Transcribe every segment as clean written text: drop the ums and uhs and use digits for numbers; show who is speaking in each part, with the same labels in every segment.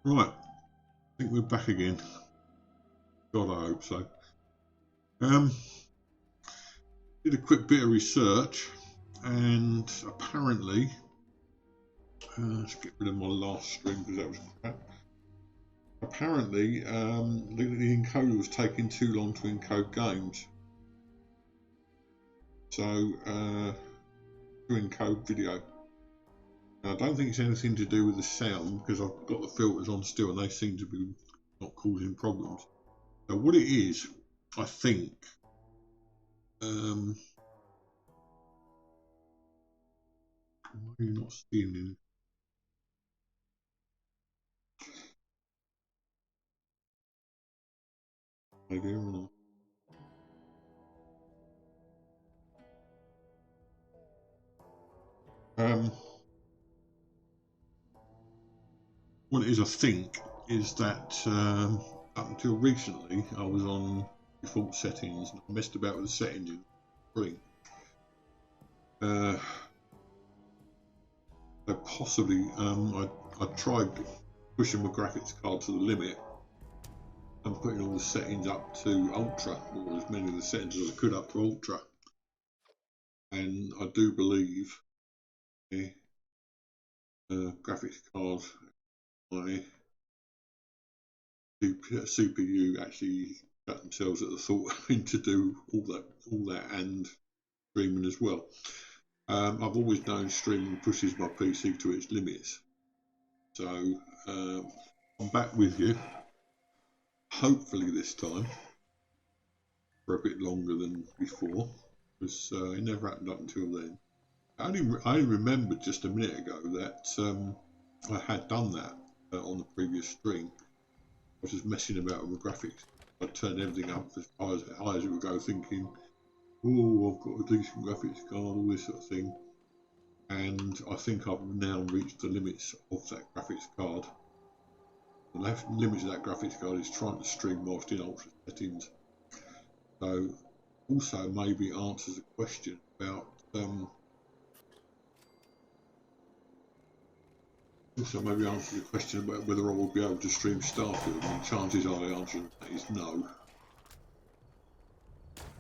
Speaker 1: Right, I think we're back again. God, I hope so. Did a quick bit of research, and apparently, let's get rid of my last string because that was crap. Apparently, the encoder was taking too long to encode games. So, to encode video. Now, I don't think it's anything to do with the sound because I've got the filters on still and they seem to be not causing problems. So, what it is, I think, why are you not seeing it? Maybe or not. What it is, I think, is that up until recently I was on default settings and I messed about with the settings in the screen. So possibly I tried pushing my graphics card to the limit and putting all the settings up to ultra, or as many of the settings as I could up to ultra. And I do believe the graphics card, my CPU actually shut themselves at the thought having to do all that and streaming as well. I've always known streaming pushes my PC to its limits. So I'm back with you. Hopefully this time for a bit longer than before, because it never happened up until then. I only remembered just a minute ago that I had done that on the previous stream. I was just messing about with the graphics. I turned everything up as high as it would go, thinking, oh, I've got a decent graphics card, all this sort of thing. And I think I've now reached the limits of that graphics card. The limits of that graphics card is trying to stream whilst in ultra settings. So also maybe answers a question about whether I will be able to stream Starfield, and chances are the answer to that is no.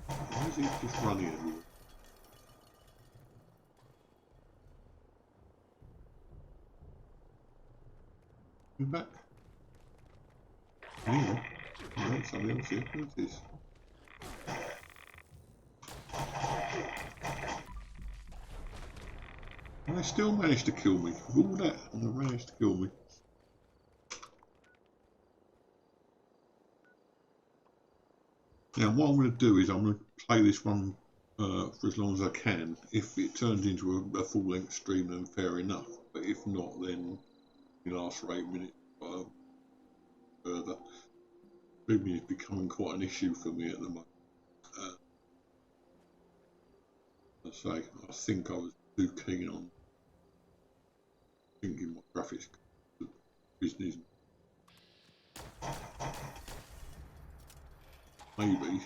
Speaker 1: Why is it just running everywhere? Come back. Hang on. No, something else here. What's this? And they still managed to kill me. With all that, and they managed to kill me. Now, what I'm going to do is I'm going to play this one for as long as I can. If it turns into a full-length stream, then fair enough. But if not, then it lasts for 8 minutes further. Streaming is becoming quite an issue for me at the moment. I think I was too keen on thinking my graphics business. Maybe.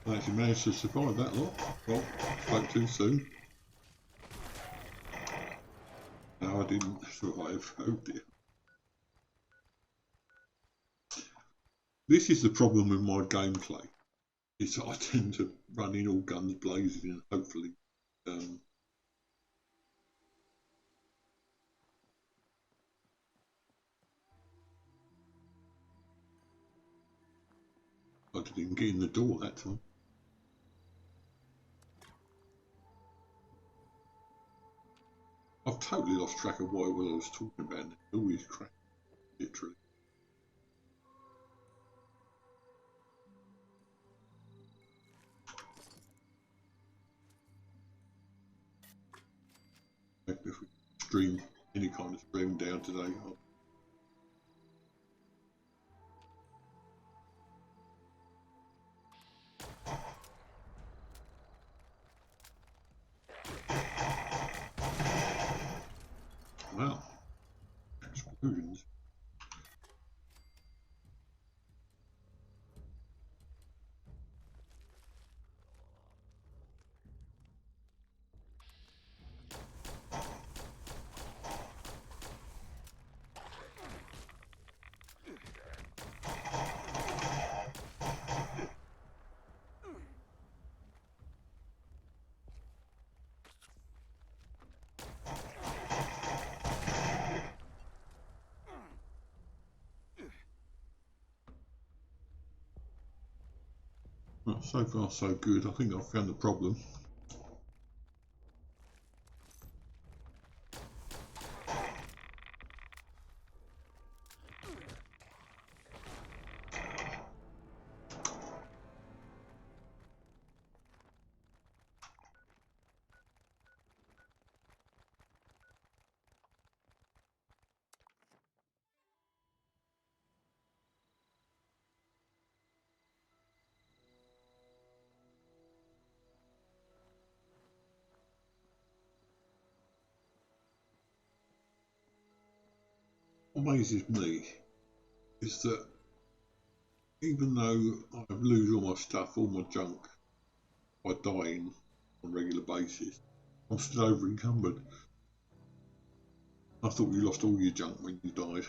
Speaker 1: I actually managed to survive that lot. Well, spoke too soon. No, I didn't survive. Oh dear. This is the problem with my gameplay. Is that I tend to run in all guns blazing and hopefully I didn't get in the door that time. I've totally lost track of what it was I was talking about. It's always crap, literally. If we stream any kind of stream down today, wow. conclusions. Well, so far so good. I think I've found the problem. What amazes me is that even though I lose all my stuff, all my junk, by dying on a regular basis, I'm still over encumbered. I thought you lost all your junk when you died.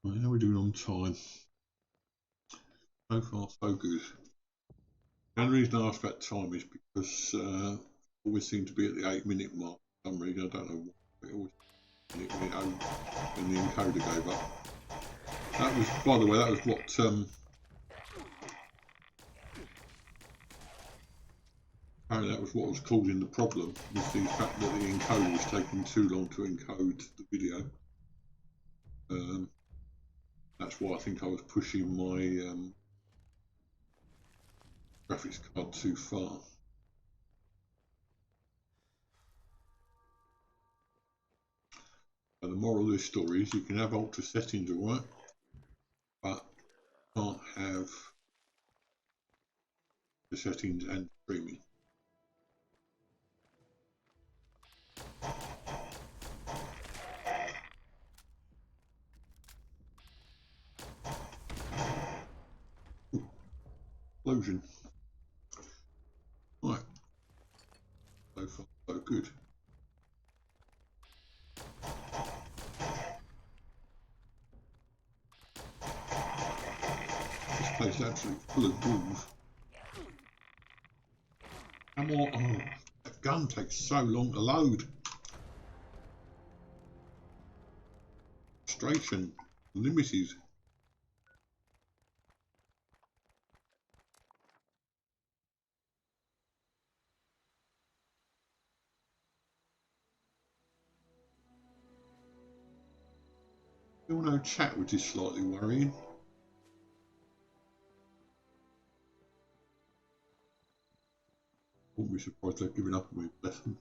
Speaker 1: Right, how are we doing on time? So far so good. The only reason I asked about time is because I always seem to be at the 8-minute mark for some reason. I don't know why. It always when the encoder gave up. That was, by the way, that was what apparently that was what was causing the problem, was the fact that the encoder was taking too long to encode the video. That's why I think I was pushing my graphics card too far. So the moral of this story is you can have ultra settings, alright, but you can't have the settings and streaming. Explosion. Right, so far so good. This place is absolutely full of ghouls. Come on, oh, that gun takes so long to load. Frustration, limited. Still no chat, which is slightly worrying. Wouldn't be surprised they've given up on me, bless them.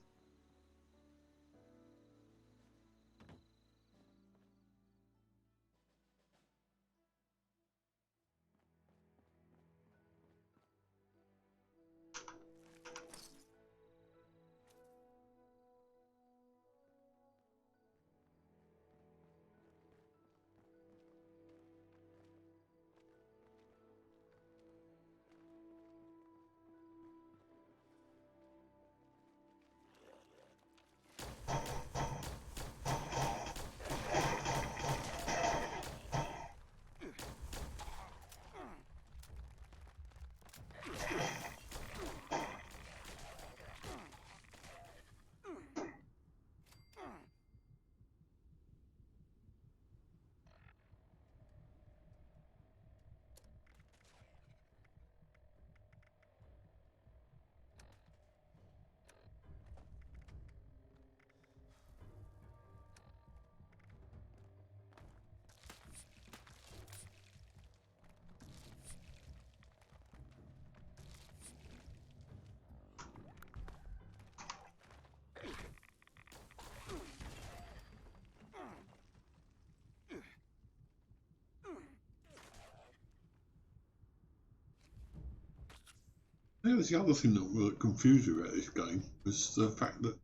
Speaker 1: There's the other thing that confused me about this game was the fact that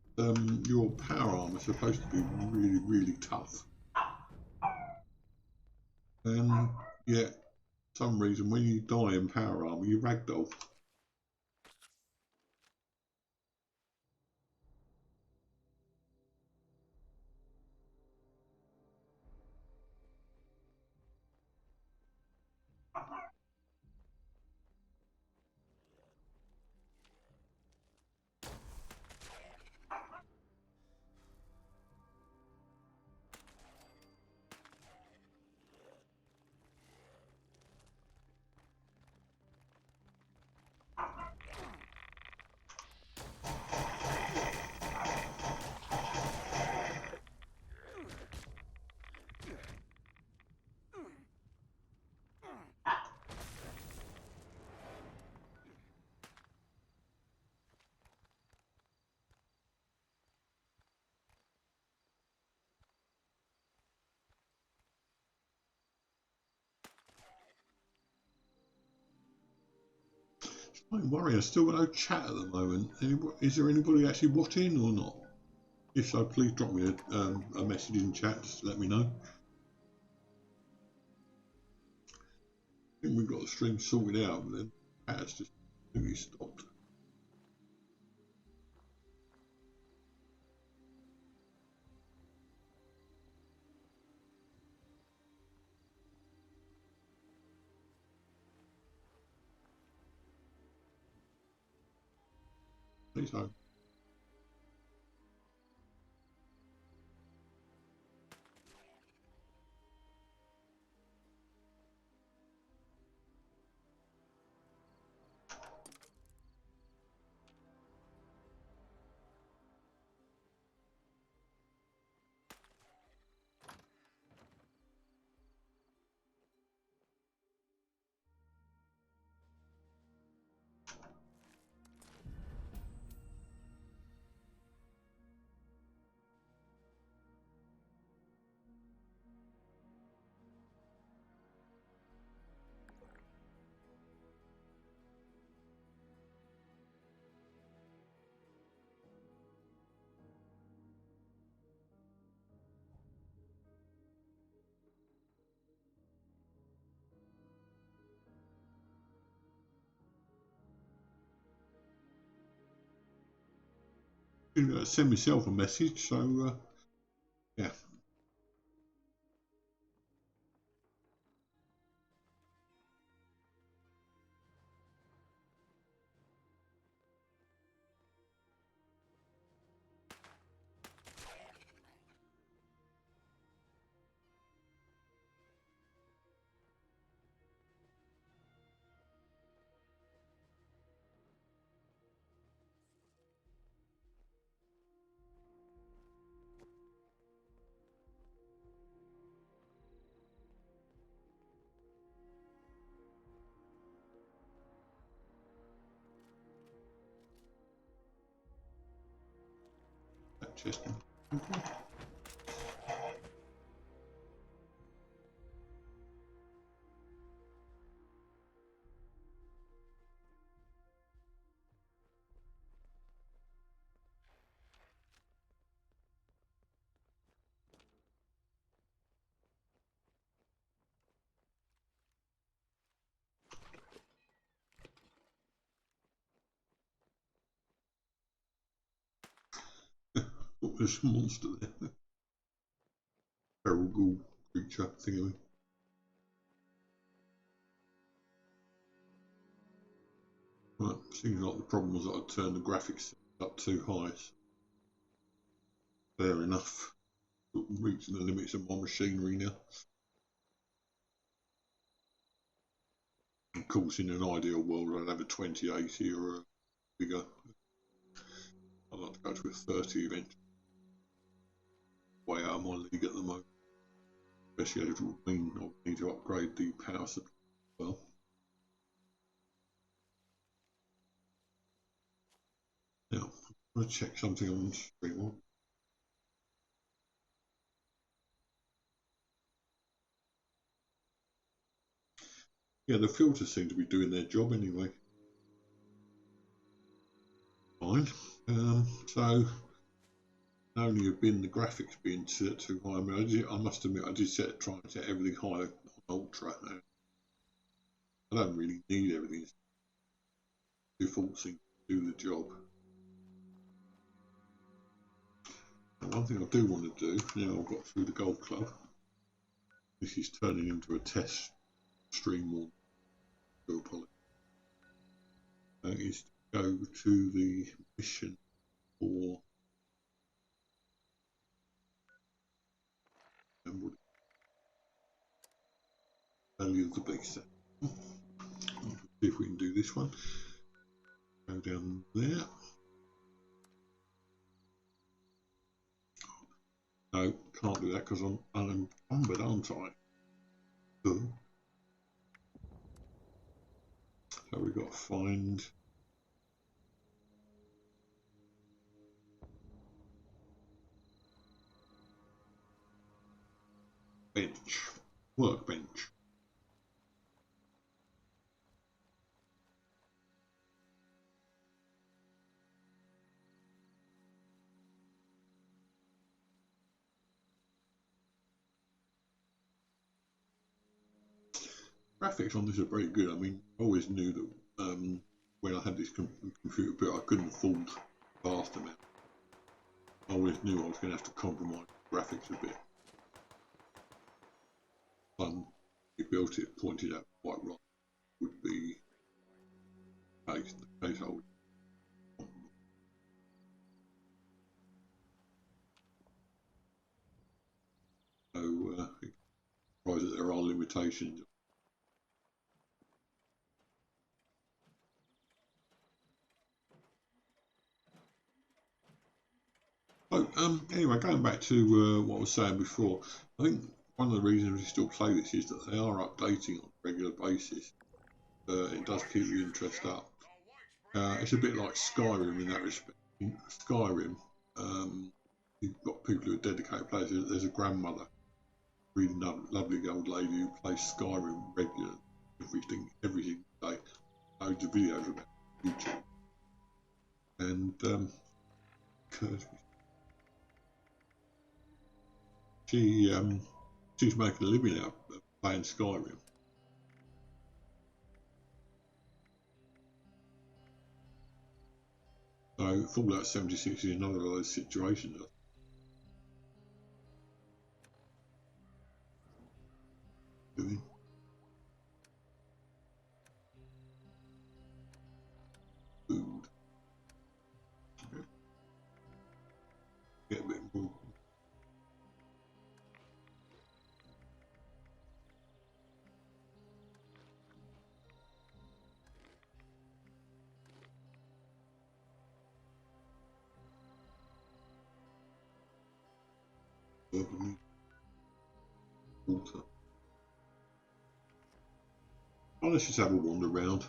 Speaker 1: your power armor is supposed to be really, really tough. And yet, for some reason, when you die in power armor, you ragdoll. Don't worry, I've still got no chat at the moment. Is there anybody actually watching or not? If so, please drop me a message in chat just to let me know. I think we've got the stream sorted out, but then the chat has just completely stopped. Please hope. Send myself a message, so yeah. Chester. Okay. Oh, there's a monster there. Feral ghoul creature thingy. Right, seems like the problem was that I turned the graphics up too high. Fair enough. Reaching the limits of my machinery now. Of course, in an ideal world, I'd have a 2080 or a bigger. I'd like to go to a 30 eventually. Way out of my league at the moment. Especially as it would mean I need to upgrade the power supply as well. Now, I'm going to check something on stream. Yeah, the filters seem to be doing their job anyway. fine. So only have been the graphics being set too high. I mean, I must admit, I did try and set everything high on ultra. I don't really need everything. Default thing to do the job. And one thing I do want to do now I've got through the golf club. This is turning into a test stream more. Is to go to the mission for Value of the Beast. See if we can do this one. Go down there. No, can't do that because I'm unencumbered, aren't I? So we've got to find bench, workbench. Graphics on this are very good. I mean, I always knew that when I had this computer built, I couldn't afford vast amount. I always knew I was going to have to compromise graphics a bit. He built it, pointed out quite right, would be the case I would. So it implies that there are limitations. So anyway, going back to what I was saying before, I think one of the reasons we still play this is that they are updating on a regular basis. It does keep your interest up. It's a bit like Skyrim in that respect. In Skyrim, you've got people who are dedicated players. There's a grandmother, really lovely old lady who plays Skyrim regularly, every single day. Loads of videos about YouTube. And she's making a living out of playing Skyrim. So Fallout 76 is another of those situations. Food. Get a bit more. Water. Oh, let's just have a wander around.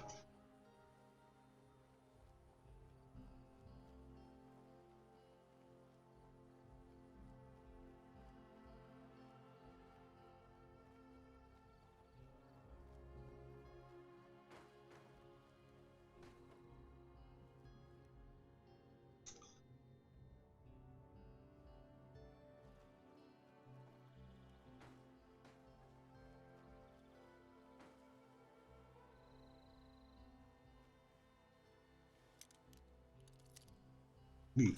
Speaker 1: Neat.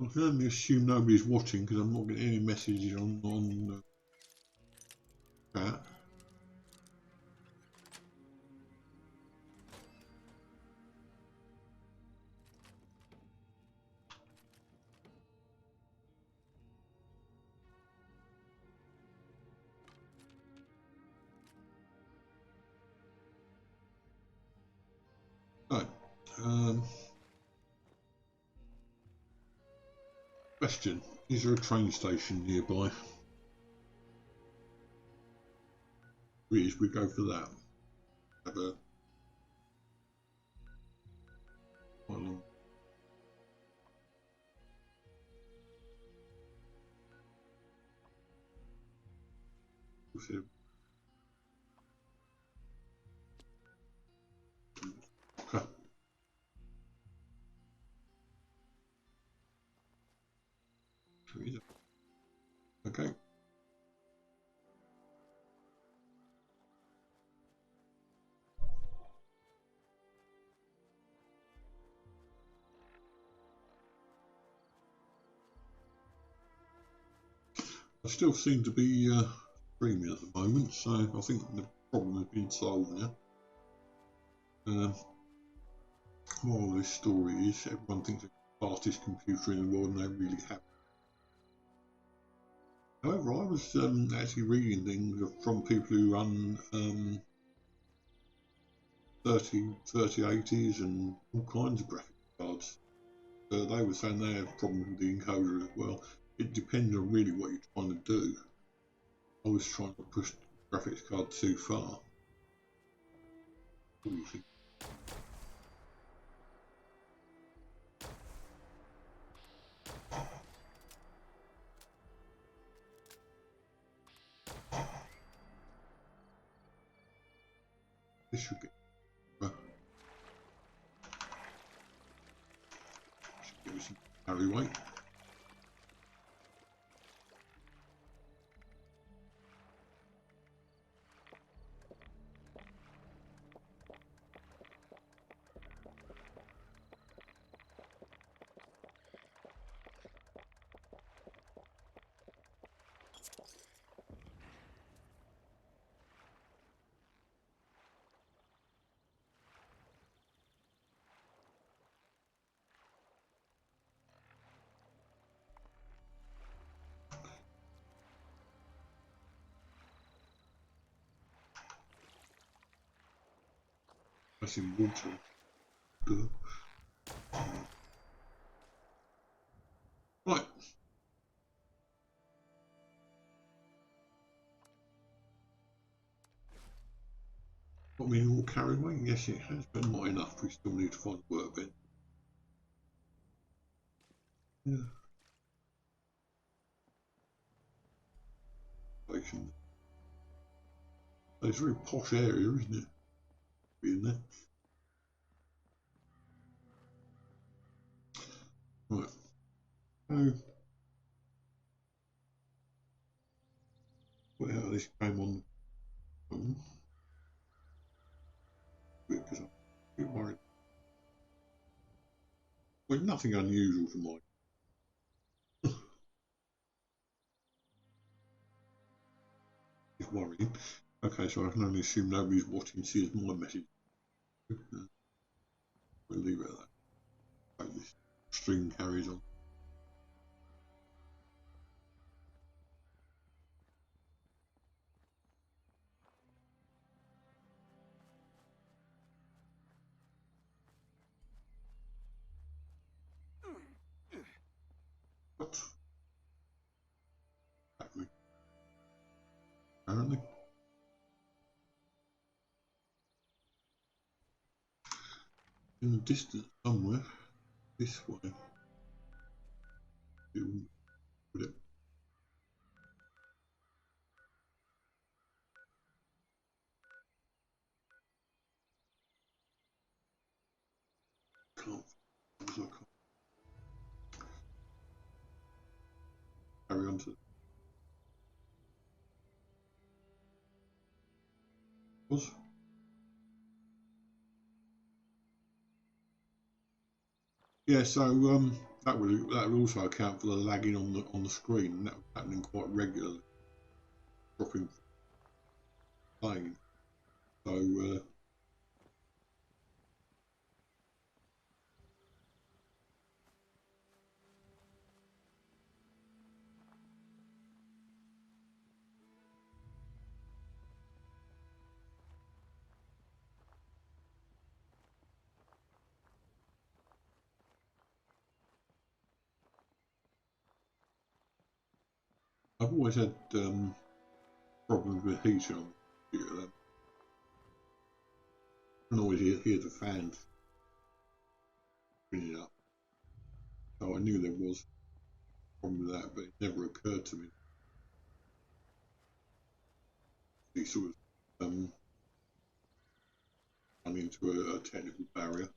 Speaker 1: I can only assume nobody's watching because I'm not getting any messages on chat. Right. Question: is there a train station nearby? Please, we go for that. Have a quite long. Okay. I still seem to be streaming at the moment, so I think the problem has been solved now. Moral of this story is everyone thinks it's the fastest computer in the world and they really have. However, I was actually reading things from people who run 3080s and all kinds of graphics cards. They were saying they have problems with the encoder as well. It depends on really what you're trying to do. I was trying to push the graphics card too far. What do you think? This should get give me some carry weight. That's in water. Good. Right. Got me all carry weight? Yes, it has, but not enough. We still need to find a workbench. Yeah. Station. It's a very posh area, isn't it? Being there. Right. So, well, this came on the phone because I'm a bit worried. Well, nothing unusual for mine. It's worrying. Okay, so I can only assume nobody's watching sees my message. We'll leave it at that. Hope this stream carries on. What? Happening? Apparently. In the distance somewhere, this way. Put it. Can't. I can't. Carry on to. Was. Yeah, so that would also account for the lagging on the screen, and that was happening quite regularly, dropping playing. So I've always had problems with heating on the computer. I can always hear the fans spinning up. So I knew there was a problem with that, but it never occurred to me. He sort of run into a technical barrier.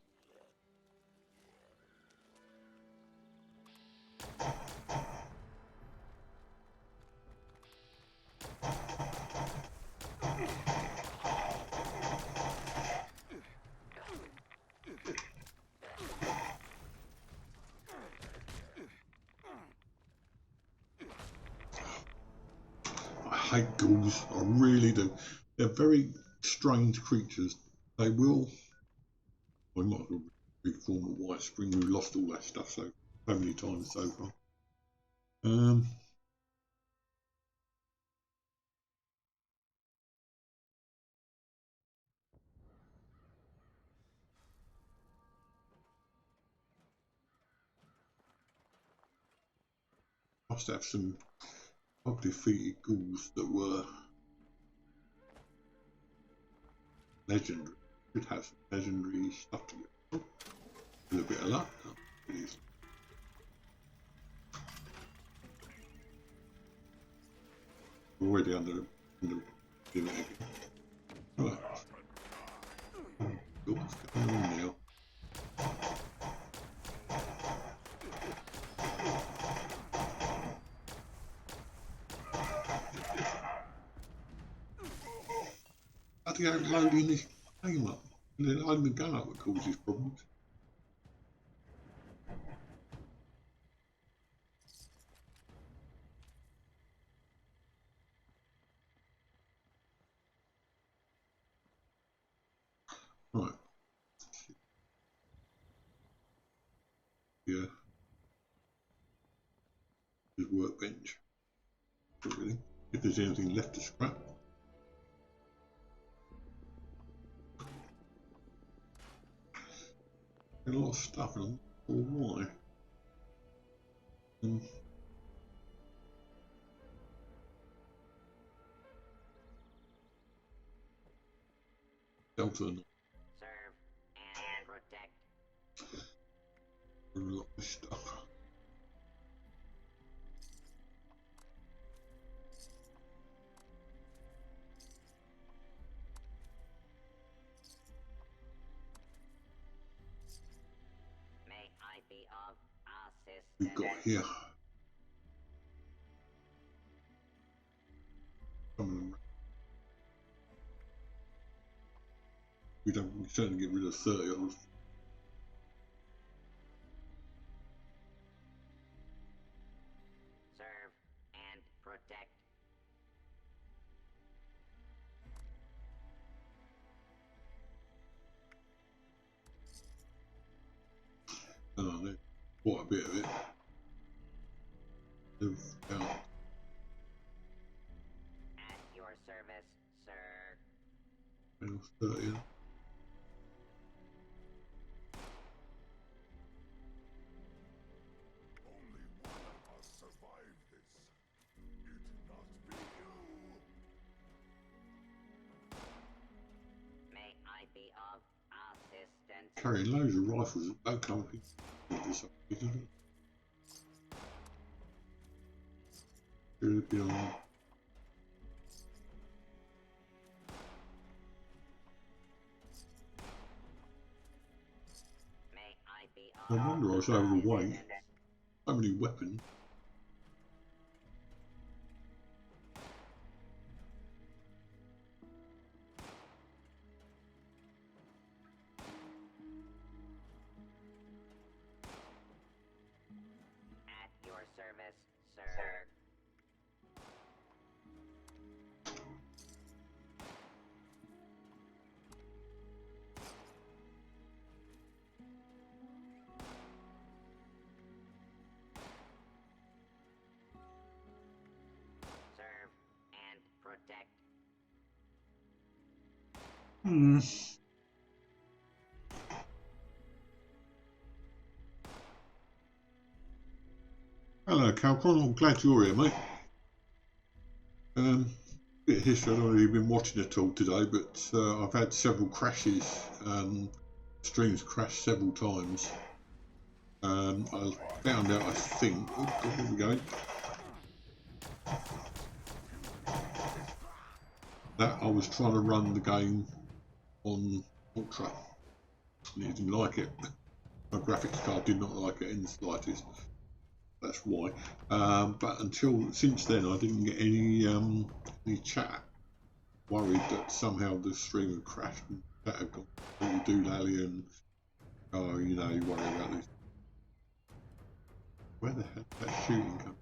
Speaker 1: hate ghouls, I really do. They're very strange creatures. They will. I might as well reform a White Spring. We lost all that stuff so many times so far. Must have some. I've defeated ghouls that were legendary. Should have some legendary stuff to get. With a bit of luck. It is. Already under limit again. Right. What's going on now? I think I'm loading this game up. And then loading the gun up that causes problems. Right. Yeah. His workbench. Really. If there's anything left to scrap. A lot of stuff and I'm not sure why. Delta.
Speaker 2: Serve and protect.
Speaker 1: A lot of stuff.
Speaker 2: May I be of assistance?
Speaker 1: We've got here. Some of them. We certainly get rid of 30 of them.
Speaker 2: Serve and protect.
Speaker 1: Oh, there's quite a bit of it. About
Speaker 2: At your service, sir.
Speaker 1: 30.
Speaker 2: Be of assistance.
Speaker 1: Carrying loads of rifles that don't come with this, isn't it? Should have been on.
Speaker 2: May I be
Speaker 1: No wonder I was overweight. So many weapons.
Speaker 2: service, sir. Serve and protect.
Speaker 1: Hello, Calcon. I'm glad you're here, mate. Bit of history. I don't know if you've been watching it all today, but I've had several crashes. Streams crashed several times. I found out, I think. Oh, God, here we go. That I was trying to run the game on Ultra, and it didn't like it. My graphics card did not like it in the slightest. That's why. But since then, I didn't get any chat. Worried that somehow the stream had crashed and that had gone all doolally and you know, you worry about this. Where the hell did that shooting come?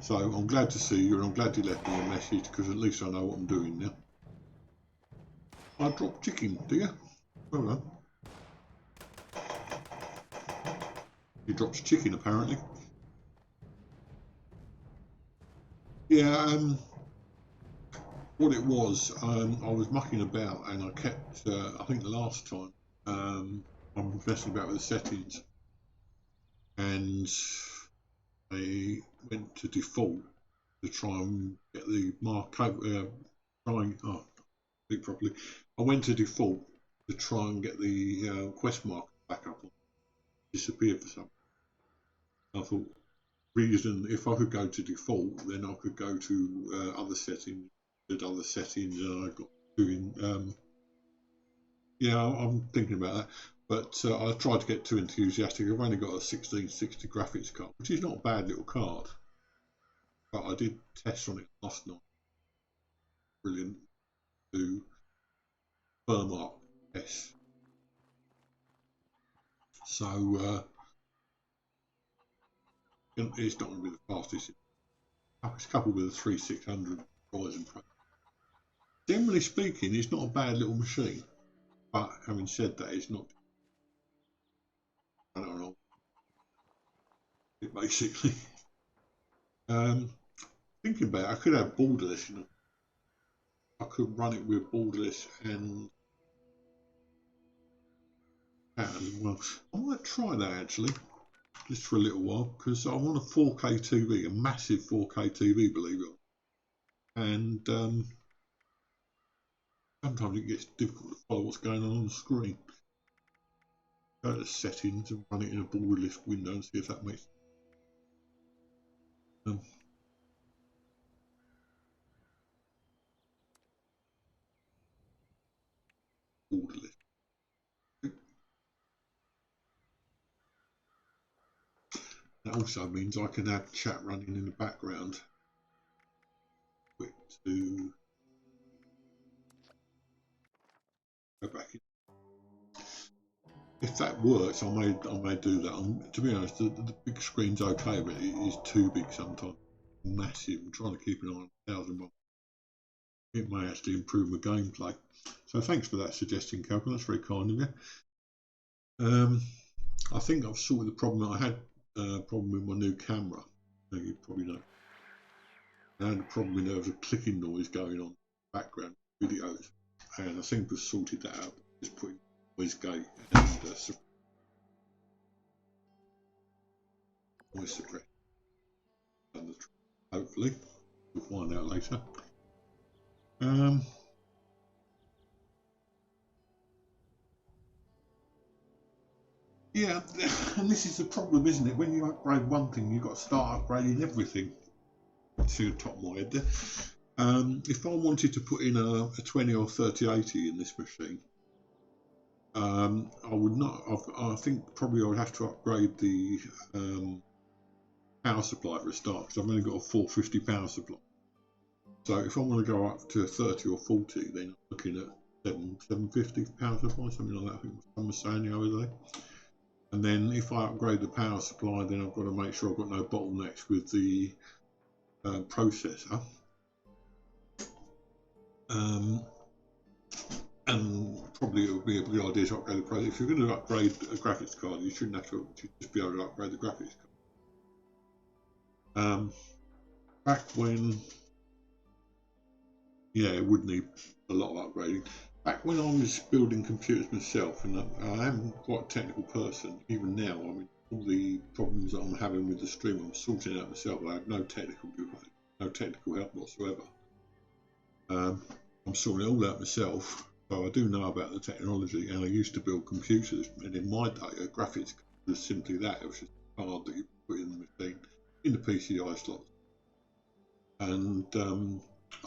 Speaker 1: So I'm glad to see you, and I'm glad you left me a message, because at least I know what I'm doing now. I dropped chicken, do you? Well done. He drops chicken, apparently. Yeah, what it was, I was mucking about, and I kept, I think the last time, I'm messing about with the settings, and I went to default to try and get the speak properly. I went to default to try and get the quest mark back up. Disappeared for some. I thought, reason if I could go to default, then I could go to other settings, did other settings, and I got doing. Yeah, I'm thinking about that. But I tried to get too enthusiastic. I've only got a 1660 graphics card, which is not a bad little card. But I did test on it last night. Brilliant. To firm up. Yes. So it's not going to be the fastest. It's coupled with a 3600 Ryzen Pro. Generally speaking, it's not a bad little machine. But having said that, it's not. I don't know. It basically. Thinking about it, I could have borderless. You know, I could run it with borderless and as well. I might try that actually, just for a little while, because I want a 4K TV, a massive 4K TV, believe it or not. And sometimes it gets difficult to follow what's going on the screen. Go to settings and run it in a borderless window and see if that makes borderless. That also means I can have chat running in the background. Quick to go back in. If that works, I may do that. To be honest, the big screen's okay, but it is too big sometimes. Massive. I'm trying to keep an eye on 1000 watts. It may actually improve my gameplay. So thanks for that suggestion, Calvin. That's very kind of you. I think I've sorted the problem. I had a problem with my new camera. You probably know. I had a problem with there was a clicking noise going on in the background videos, and I think we've sorted that out. Just putting noise gate and noise suppression. Hopefully, we'll find out later. Yeah, and this is the problem, isn't it? When you upgrade one thing, you've got to start upgrading everything. To the top of my head there. If I wanted to put in a 20 or 3080 in this machine, I would not. I think probably I would have to upgrade the power supply for a start, because I've only got a 450 power supply. So if I want to go up to 30 or 40, then I'm looking at 750 power supply, something like that. I think someone was saying the other day. And then if I upgrade the power supply, then I've got to make sure I've got no bottlenecks with the processor. And probably it would be a good idea to upgrade the processor. If you're going to upgrade a graphics card, you shouldn't have to just be able to upgrade the graphics card. Back when, yeah, it would need a lot of upgrading. Back when I was building computers myself, and I am quite a technical person, even now, I mean, all the problems that I'm having with the stream, I'm sorting out myself. I have no technical help whatsoever. I'm sorting it all out myself, so I do know about the technology, and I used to build computers, and in my day, a graphics card was simply that. It was just a card that you put in the machine, in the PCI slots. And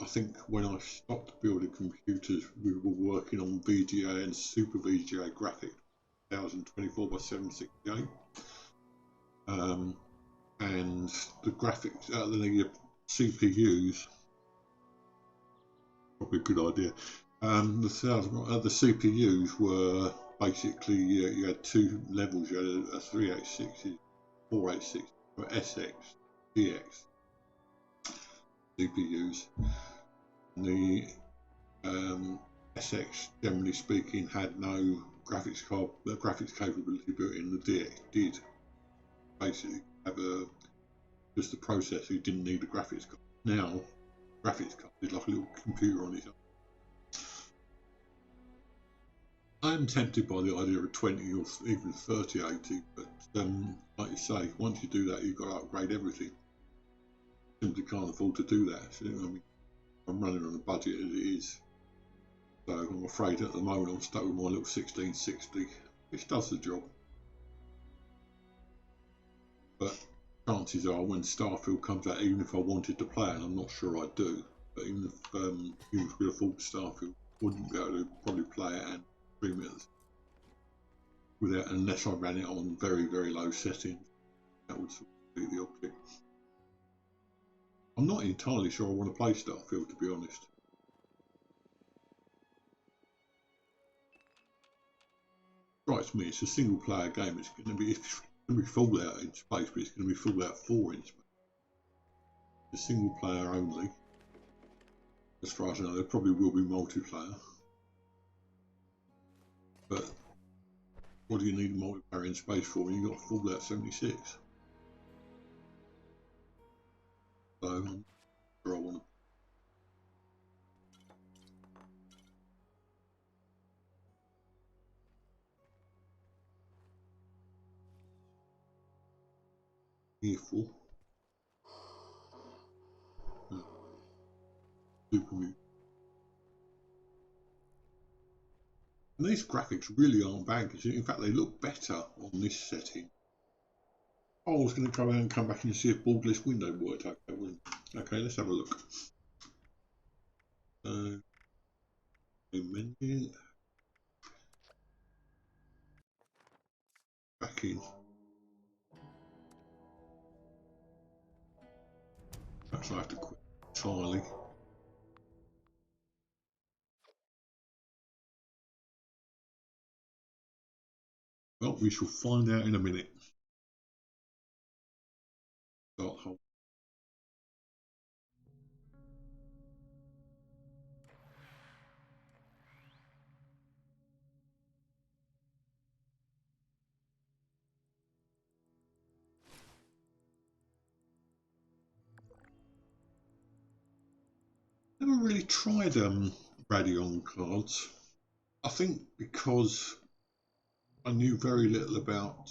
Speaker 1: I think when I stopped building computers, we were working on VGA and Super VGA graphics, 1024 by 768. And the graphics, the CPUs, probably a good idea. The CPUs were basically, you had two levels. You had a 386, 486, or SX, DX. CPUs. And the SX, generally speaking, had no graphics capability built in. The DX did basically have just the processor. You didn't need a graphics card. Now, graphics card is like a little computer on its own. I'm tempted by the idea of 20 or even 3080, but like you say, once you do that, you've got to upgrade everything. Simply can't afford to do that. So, I mean, I'm running on a budget as it is, so I'm afraid at the moment I'm stuck with my little 1660, which does the job. But chances are, when Starfield comes out, even if I wanted to play it, and I'm not sure I do, but even if we afford Starfield, I wouldn't be able to probably play it and stream it without, unless I ran it on very, very low settings. That would sort of be the object. I'm not entirely sure I want to play Starfield, to be honest. Strikes me it's a single player game. It's going to be Fallout in space, but it's going to be Fallout 4 in space. It's a single player only. As far as I know, there probably will be multiplayer. But what do you need multiplayer in space for when you've got Fallout 76? So I'm sure I want to. Fearful. Super. And these graphics really aren't bad. In fact, they look better on this setting. Oh, I was going to go out and come back and see if borderless window worked. Okay, let's have a look. Menu. Back in. Perhaps I have to quit entirely. Well, we shall find out in a minute. Start hold. Never really tried Radeon cards. I think because I knew very little about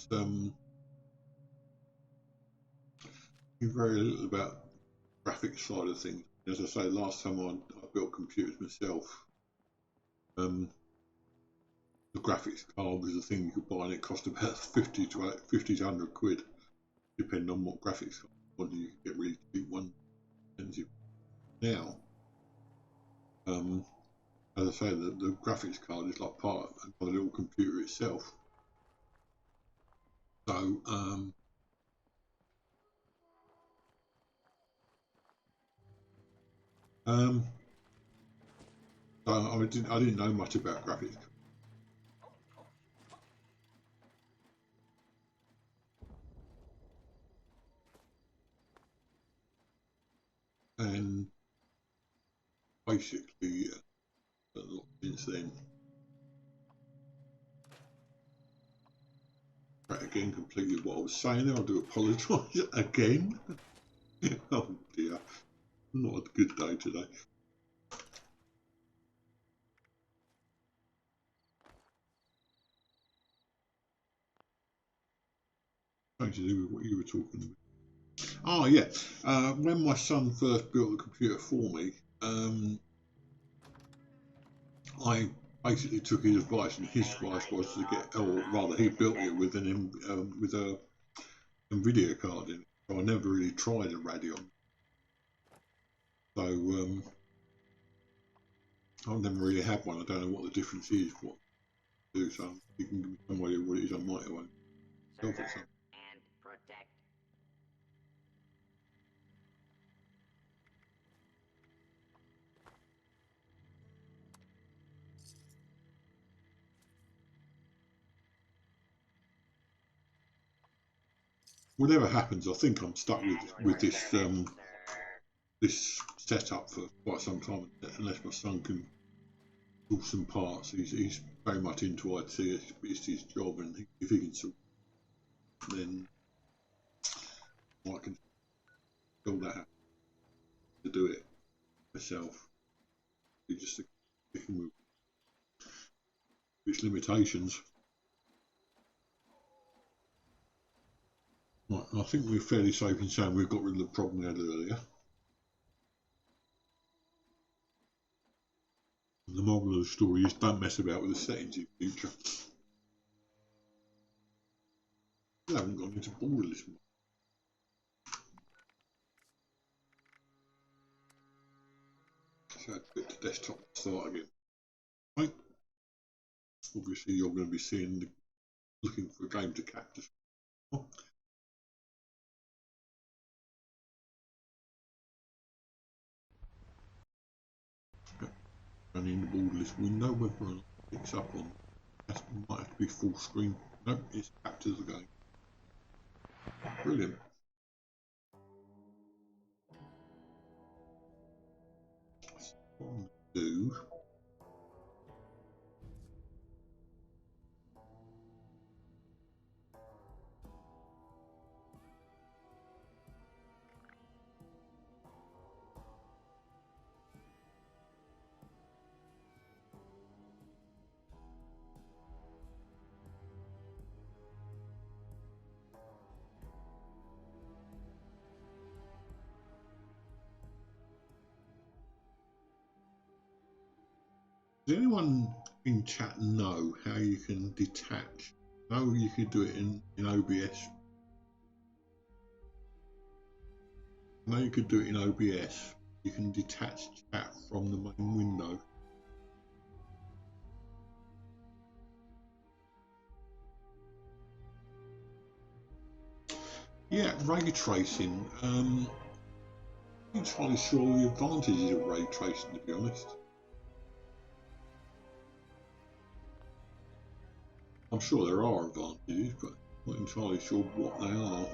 Speaker 1: graphics side of things. As I say, last time I built computers myself, the graphics card was the thing you could buy, and it cost about 50 to 100 quid, depending on what graphics card you wanted. You could get really cheap one. Now, as I say, the graphics card is like part of the little computer itself. So I didn't know much about graphics. And basically, since then, again, completely what I was saying there. I do apologise again. Oh dear, not a good day today. Something to do with what you were talking about. Oh yeah, when my son first built the computer for me, I basically took his advice, and his advice was to get, or rather, he built it with a NVIDIA card in it. So I never really tried a Radeon. So I've never really had one. I don't know what the difference is. What to do? So you can give me some idea what it is. I might have
Speaker 2: Serve and protect.
Speaker 1: Whatever happens, I think I'm stuck with this set up for quite some time, unless my son can do some parts. He's very much into IT. It's his job, and if he can sort, then I can build that out to do it myself. It's just sticking with its limitations. Right, I think we're fairly safe in saying we've got rid of the problem we had earlier. And the moral of the story is don't mess about with the settings in future. I haven't gone into borderless. So get to desktop and start again. Right. Obviously you're going to be looking for a game to capture. Running the borderless window, whether or not it picks up on that might have to be full screen. No, it captures the game. Brilliant. So what I'm going to do, does anyone in chat know how you can detach? No, you could do it in OBS. No, you could do it in OBS. You can detach chat from the main window. Yeah, ray tracing. I'm not entirely sure the advantages of ray tracing, to be honest. I'm sure there are advantages, but I'm not entirely sure what they are.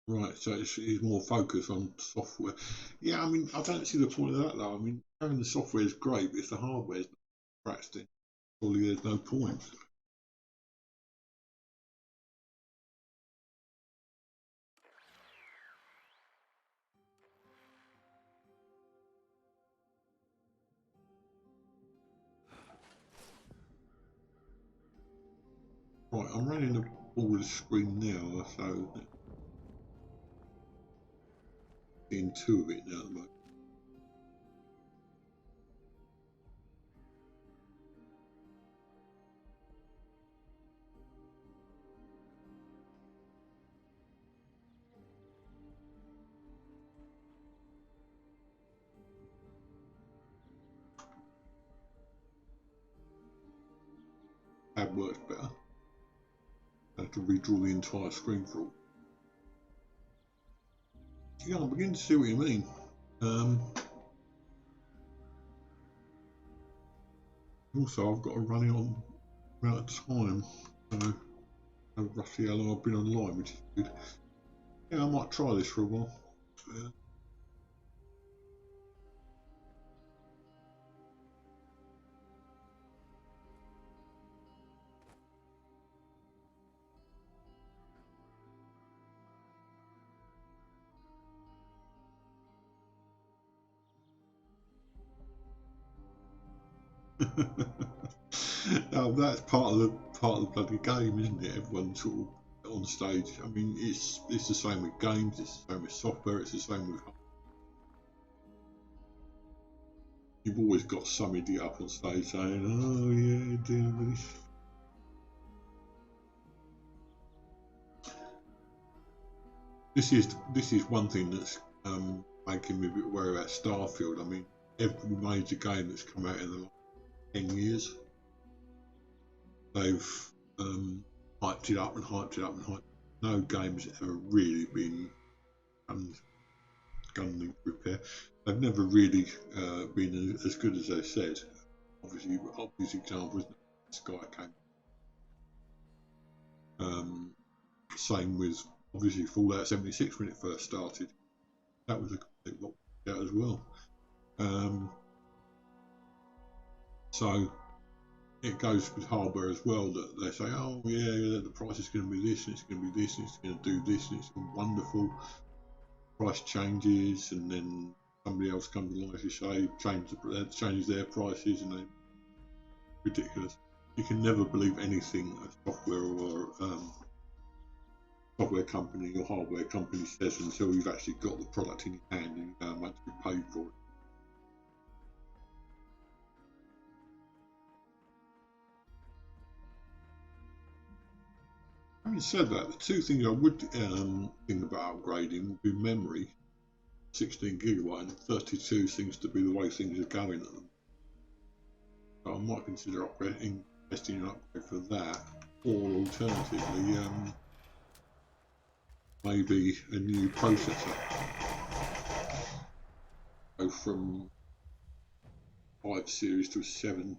Speaker 1: Right, so it's more focused on software. Yeah, I mean, I don't see the point of that though. I mean, having the software is great, but if the hardware is not scratched, then surely there's no point. Right, I'm running the border screen now, so seeing two of it now at the moment. Tab works better. I have to redraw the entire screen for all. Yeah, I'm beginning to see what you mean. Also, I've got to run it on amount of time, so I know roughly how long I've been online, which is good. Yeah, I might try this for a while. Oh, that's part of the bloody game, isn't it? Everyone sort of on stage. I mean, it's the same with games. It's the same with software. It's the same with. You've always got some idiot up on stage saying, "Oh yeah, do this." This is one thing that's making me a bit worried about Starfield. I mean, every major game that's come out in the last 10 years, they've hyped it up and hyped it up and hyped. No game's ever really been gun link repair. They've never really been as good as they said. obvious example is Sky came. Same with obviously Fallout 76 when it first started. That was a complete lockdown as well. So it goes with hardware as well, that they say, oh yeah, the price is going to be this, and it's going to be this, and it's going to do this, and it's wonderful. Price changes, and then somebody else comes along, as you say, changes their prices, and they're ridiculous. You can never believe anything a software or software company or hardware company says until you've actually got the product in your hand and you know how much you paid for it. Having said that, the two things I would think about upgrading would be memory. 16 gigabyte and 32 seems to be the way things are going at them. So I might consider investing in an upgrade for that, or alternatively, maybe a new processor. Go from 5 series to a 7.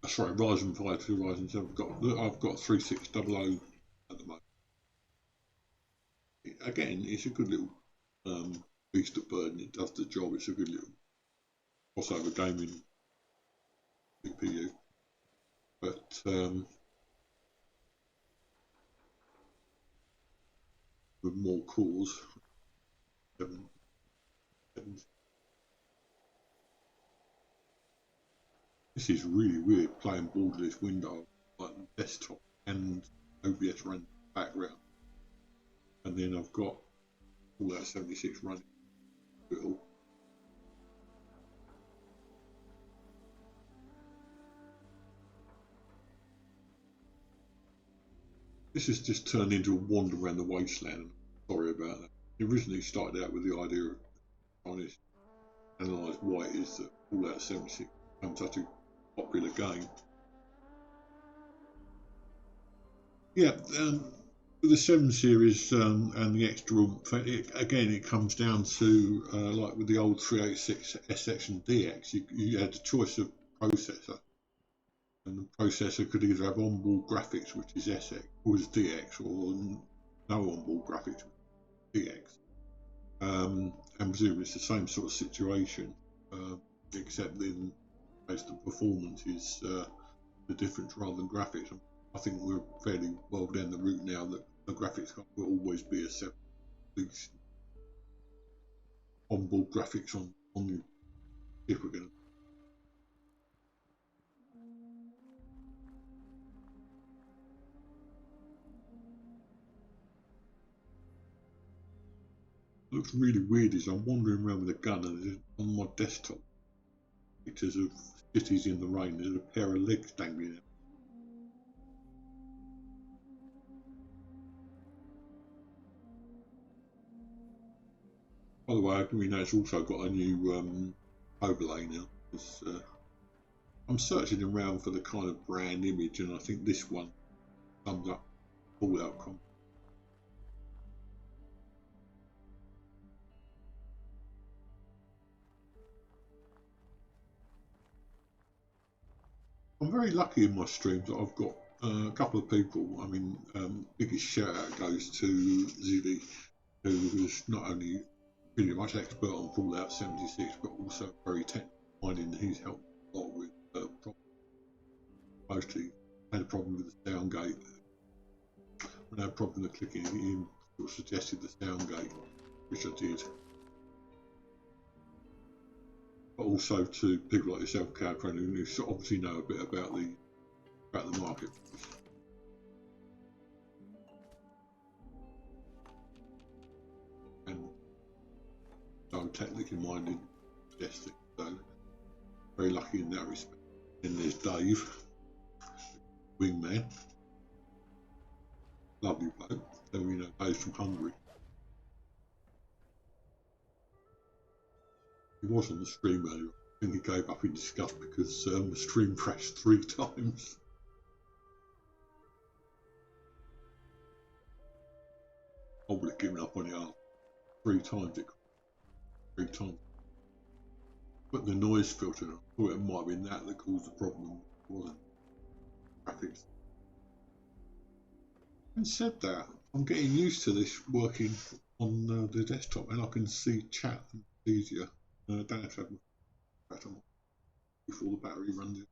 Speaker 1: Sorry, Ryzen 5 to Ryzen 7. I've got 3600 at the moment. Again, it's a good little beast of burden. It does the job. It's a good little crossover gaming CPU, but with more cores. This is really weird, playing borderless window like desktop and OBS running in the background, and then I've got all that 76 running. This has just turned into a wander around the wasteland. Sorry about that. It originally started out with the idea of trying to analyse why it is that Fallout 76 became such a popular game. Yeah, with the 7 series and the extra, again, it comes down to like with the old 386 SX and DX, you had the choice of processor. And the processor could either have onboard graphics, which is SX, or is DX, or no onboard graphics, DX. And presumably it's the same sort of situation, except then based on performance is the difference rather than graphics. I think we're fairly well down the route now that the graphics card will always be a 7 piece onboard graphics on the if we're going to. What looks really weird is I'm wandering around with a gun and on my desktop pictures of cities in the rain, there's a pair of legs dangling out. By the way, we know it's also got a new overlay now. I'm searching around for the kind of brand image, and I think this one sums up Fallout Con. I'm very lucky in my streams that I've got a couple of people. I mean, biggest shout out goes to Zilly, who is not only pretty much expert on Fallout 76, but also very technical minded. He's helped a lot with mostly had a problem with the sound gate. When I had a problem with clicking, he sort of suggested the sound gate, which I did. But also to people like yourself, Cowcrane, who obviously know a bit about the market. And so technically minded, suggesting. So very lucky in that respect. And there's Dave, wingman, lovely bloke. So you know, Dave's from Hungary. He was on the stream earlier. I think he gave up in disgust because the stream crashed 3 times. I would have given up on it after 3 times. 3 times. put the noise filter on. I thought it might have been that caused the problem. It wasn't. Graphics. And said that, I'm getting used to this working on the desktop, and I can see chat easier. I don't have to have my chat on before the battery runs out.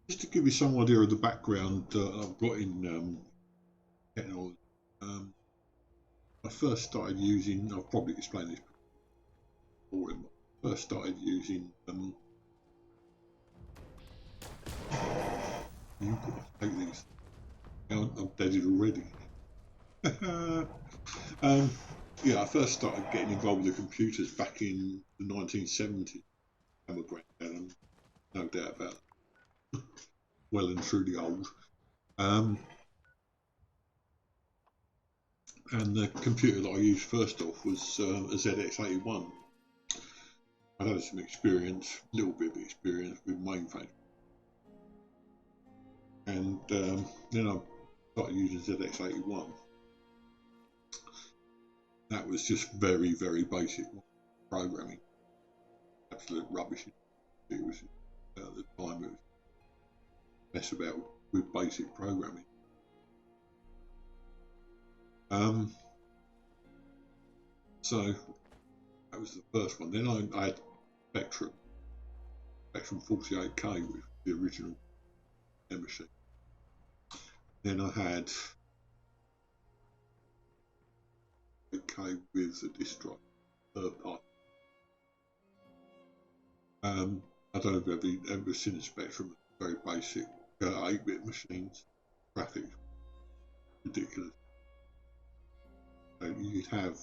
Speaker 1: Just to give you some idea of the background I've got in technology, I first started using, I've probably explained this before, but I first started using you've got to take these. I'm dead already. Yeah, I first started getting involved with the computers back in the 1970s. I'm a granddad, no doubt about it. Well and truly old. And the computer that I used first off was a ZX81. I had some experience, a little bit of experience with mainframe. And then I started using ZX81. That was just very, very basic programming. Absolute rubbish. It was at the time it was mess about with basic programming. So that was the first one. Then I had Spectrum 48K with the original machine. Then I had 8K with the disk drive, third party. I don't know if you've ever seen a Spectrum, very basic 8-bit machines, graphics, ridiculous. So you could have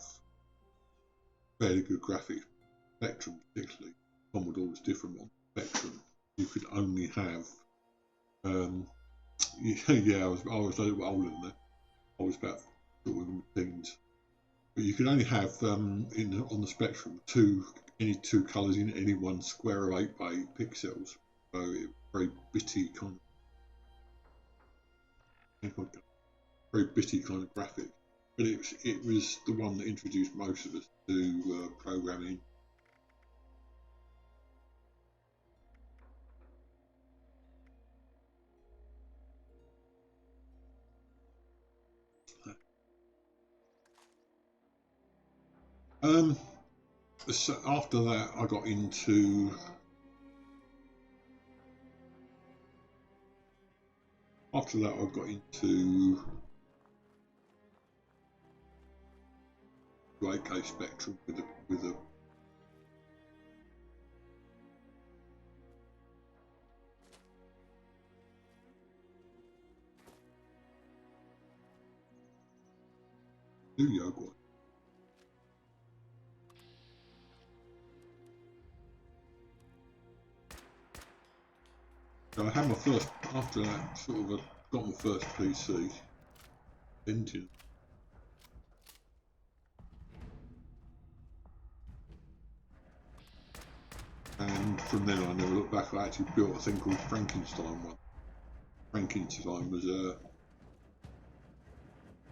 Speaker 1: fairly good graphics. Spectrum, particularly, Commodore was different on Spectrum. You could only have, yeah, I was a little bit older than that. I was about sort of in the teens. But you could only have on the Spectrum any two colours in any one square of 8 by 8 pixels. So it was very bitty kind of graphic. But it was the one that introduced most of us to programming. So after that, I got into the 8K Spectrum with a studio one. So I had my first, after that, sort of got my first PC, Pentium. And from then I never looked back. I actually built a thing called Frankenstein one. Frankenstein was a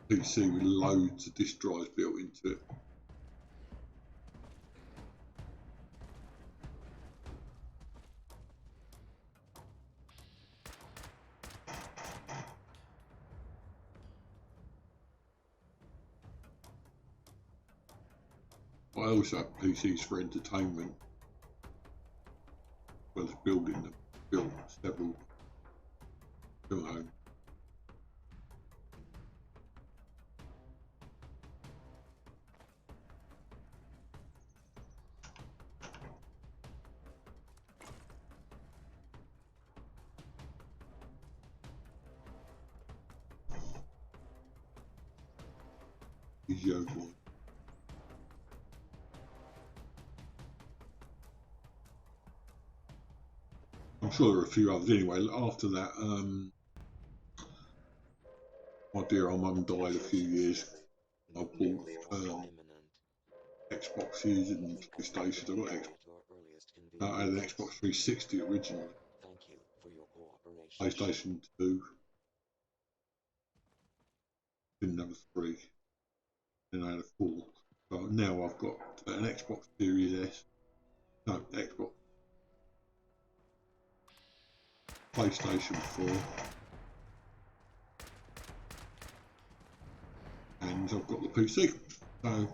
Speaker 1: PC with loads of disk drives built into it. I also have PCs for entertainment, as well as building them. Built several at home. One. I'm sure there are a few others anyway. After that, my dear old mum died a few years. I bought Xboxes and PlayStations. I had an Xbox 360 originally. PlayStation 2. pin number 3, then I had a 4. So now I've got an Xbox Series S, no, Xbox, PlayStation 4, and I've got the PC. So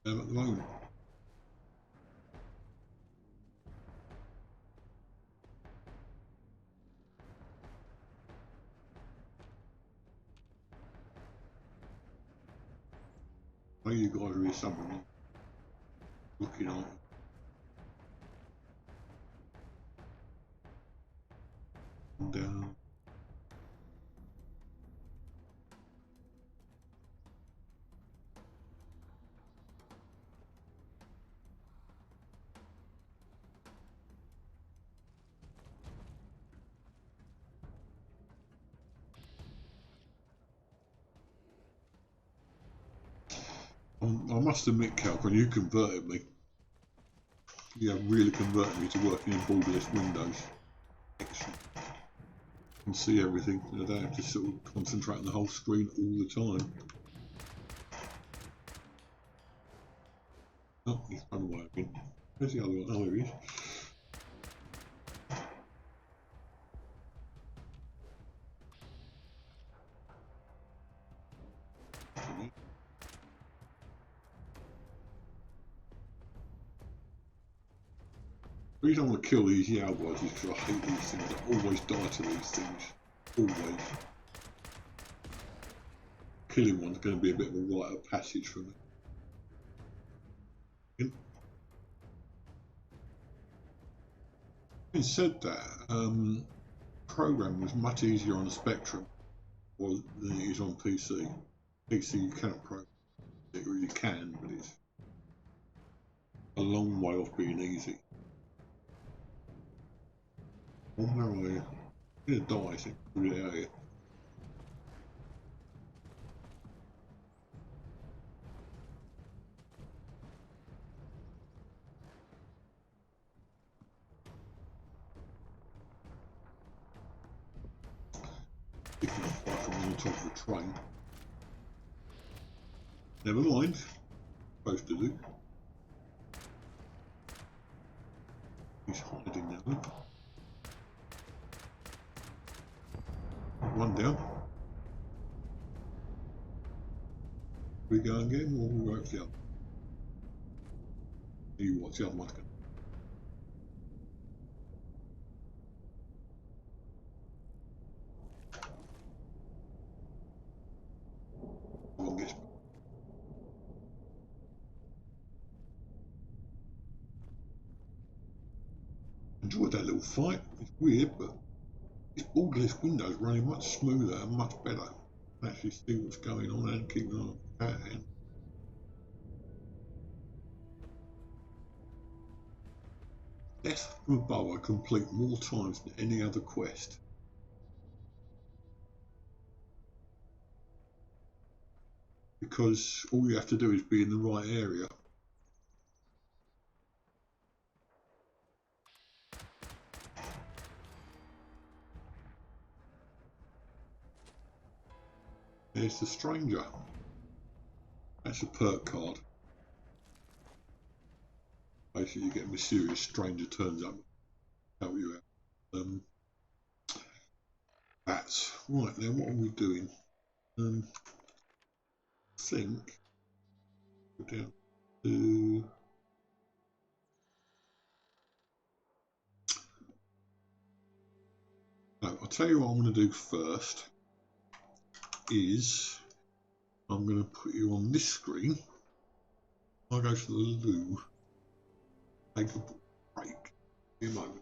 Speaker 1: at the moment. I know you guys are here somewhere looking on. And I must admit, Calvin, you converted me. You have really converted me to working in borderless Windows. Excellent. I can see everything. I don't have to sort of concentrate on the whole screen all the time. Oh, he's run away again. Where's the other one? Oh, there he is. The reason I want to kill these Yaoguais is because I hate these things. I always die to these things. Always. Killing one's going to be a bit of a rite of passage for me. Having said that, programming was much easier on the Spectrum than it is on PC. PC you cannot program it, or you can, but it's a long way off being easy. Where are you? I'm gonna die, I think. Really out here. Picking up right from on the top of the train. Never mind. Supposed to do. He's hiding now. One down. We go again, or we wait for the other? You watch the other one's going. One gets. Enjoyed that little fight. It's weird, but this borderless Windows running much smoother and much better. I can actually see what's going on and keep an eye on that. And Death from Above I complete more times than any other quest. Because all you have to do is be in the right area. There's the stranger. That's a perk card. Basically, you get a mysterious stranger turns up, help you out. That's right. Then what are we doing? I think we're down to. No, I'll tell you what I'm going to do first. Is I'm going to put you on this screen. I'll go to the loo. Take a break. In a moment.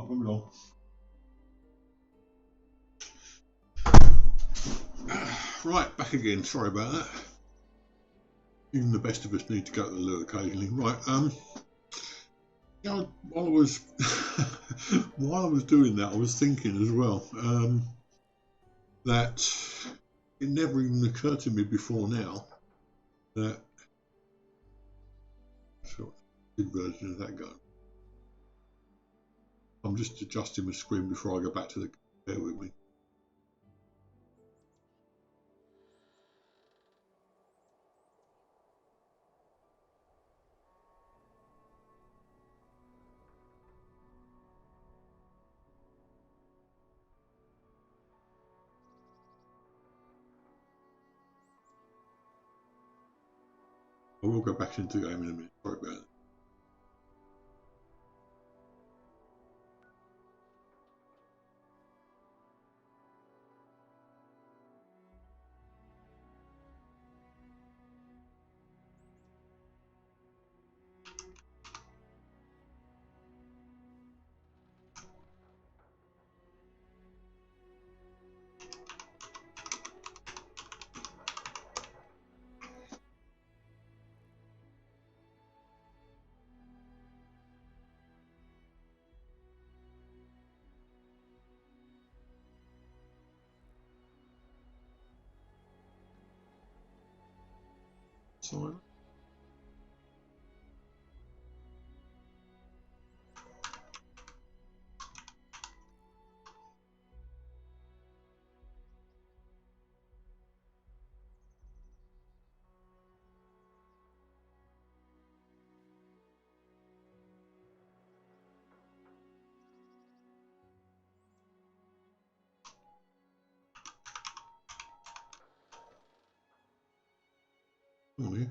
Speaker 1: Right, moving on. Right, back again. Sorry about that. Even the best of us need to go to the loo occasionally. Right, you know, while I was doing that, I was thinking as well that it never even occurred to me before now that good version of that go. I'm just adjusting my screen before I go back to the. Bear with me. I will go back into the game in a minute. Sorry about that. Sorry. Morning.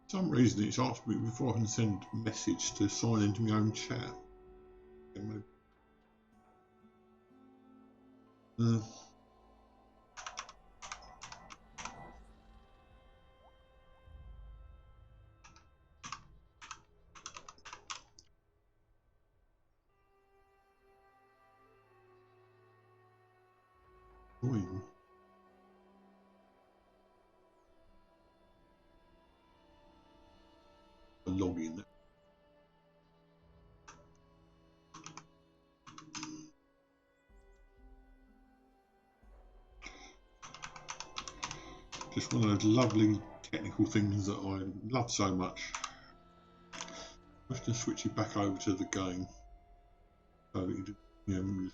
Speaker 1: For some reason it's asked me before I can send a message to sign into my own chat. Join. Log in. Just one of those lovely technical things that I love so much. I'm just going to switch it back over to the game so that you know.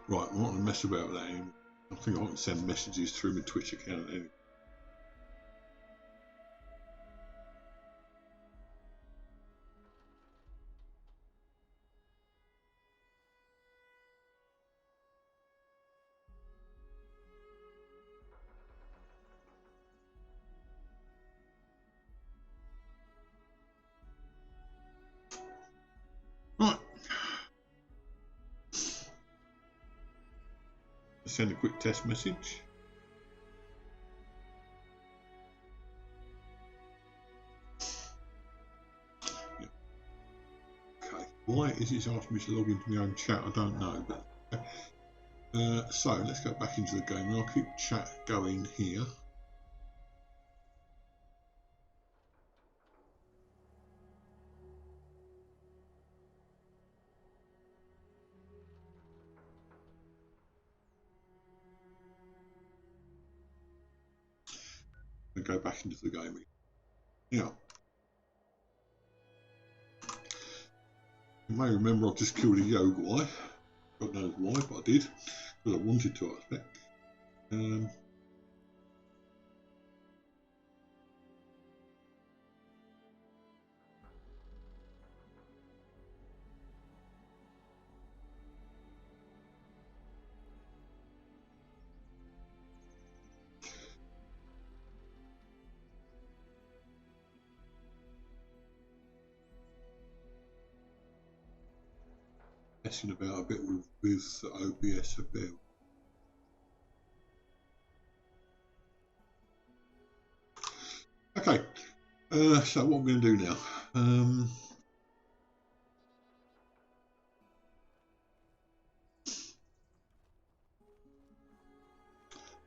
Speaker 1: Right, I'm not going to mess about with that anymore. I think I can send messages through my Twitch account anyway. send a quick test message. Yeah. Okay, why is it asking me to log into my own chat? I don't know, but so let's go back into the game and I'll keep chat going here. And go back into the game again. Now, you may remember I've just killed a Yogui. God knows why, but I did, because I wanted to, I expect. Messing about a bit with OBS a bit. Okay, so what I'm going to do now.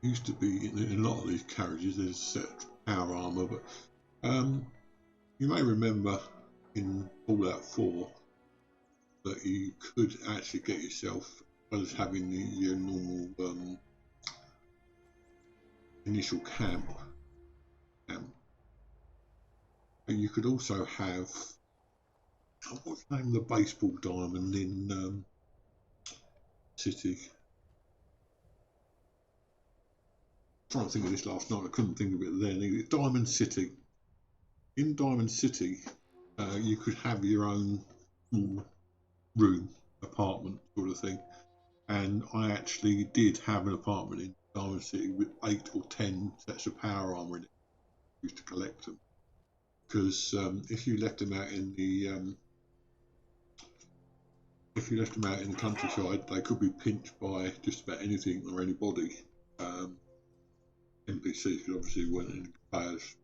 Speaker 1: Used to be in a lot of these carriages there's set power armor, but you may remember in Fallout 4 that you could actually get yourself, as well as having your normal initial camp, you could also have, what's the name of the baseball diamond in City? I'm trying to think of this last night, I couldn't think of it then. Diamond City. In Diamond City, you could have your own room, apartment sort of thing, and I actually did have an apartment in Diamond City with 8 or 10 sets of power armor in it. I used to collect them because if you left them out in the countryside, they could be pinched by just about anything or anybody. NPCs could obviously went in players.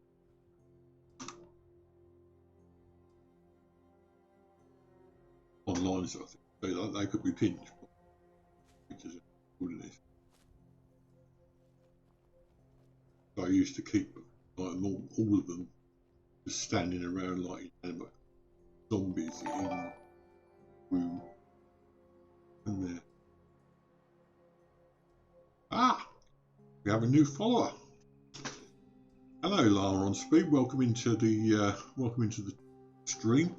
Speaker 1: Online sort of thing. So they could be pinched, which is good in it. So I used to keep like all of them just standing around like inanimate zombies in room. And there. Ah, we have a new follower. Hello, Lara on Speed. Welcome into the stream.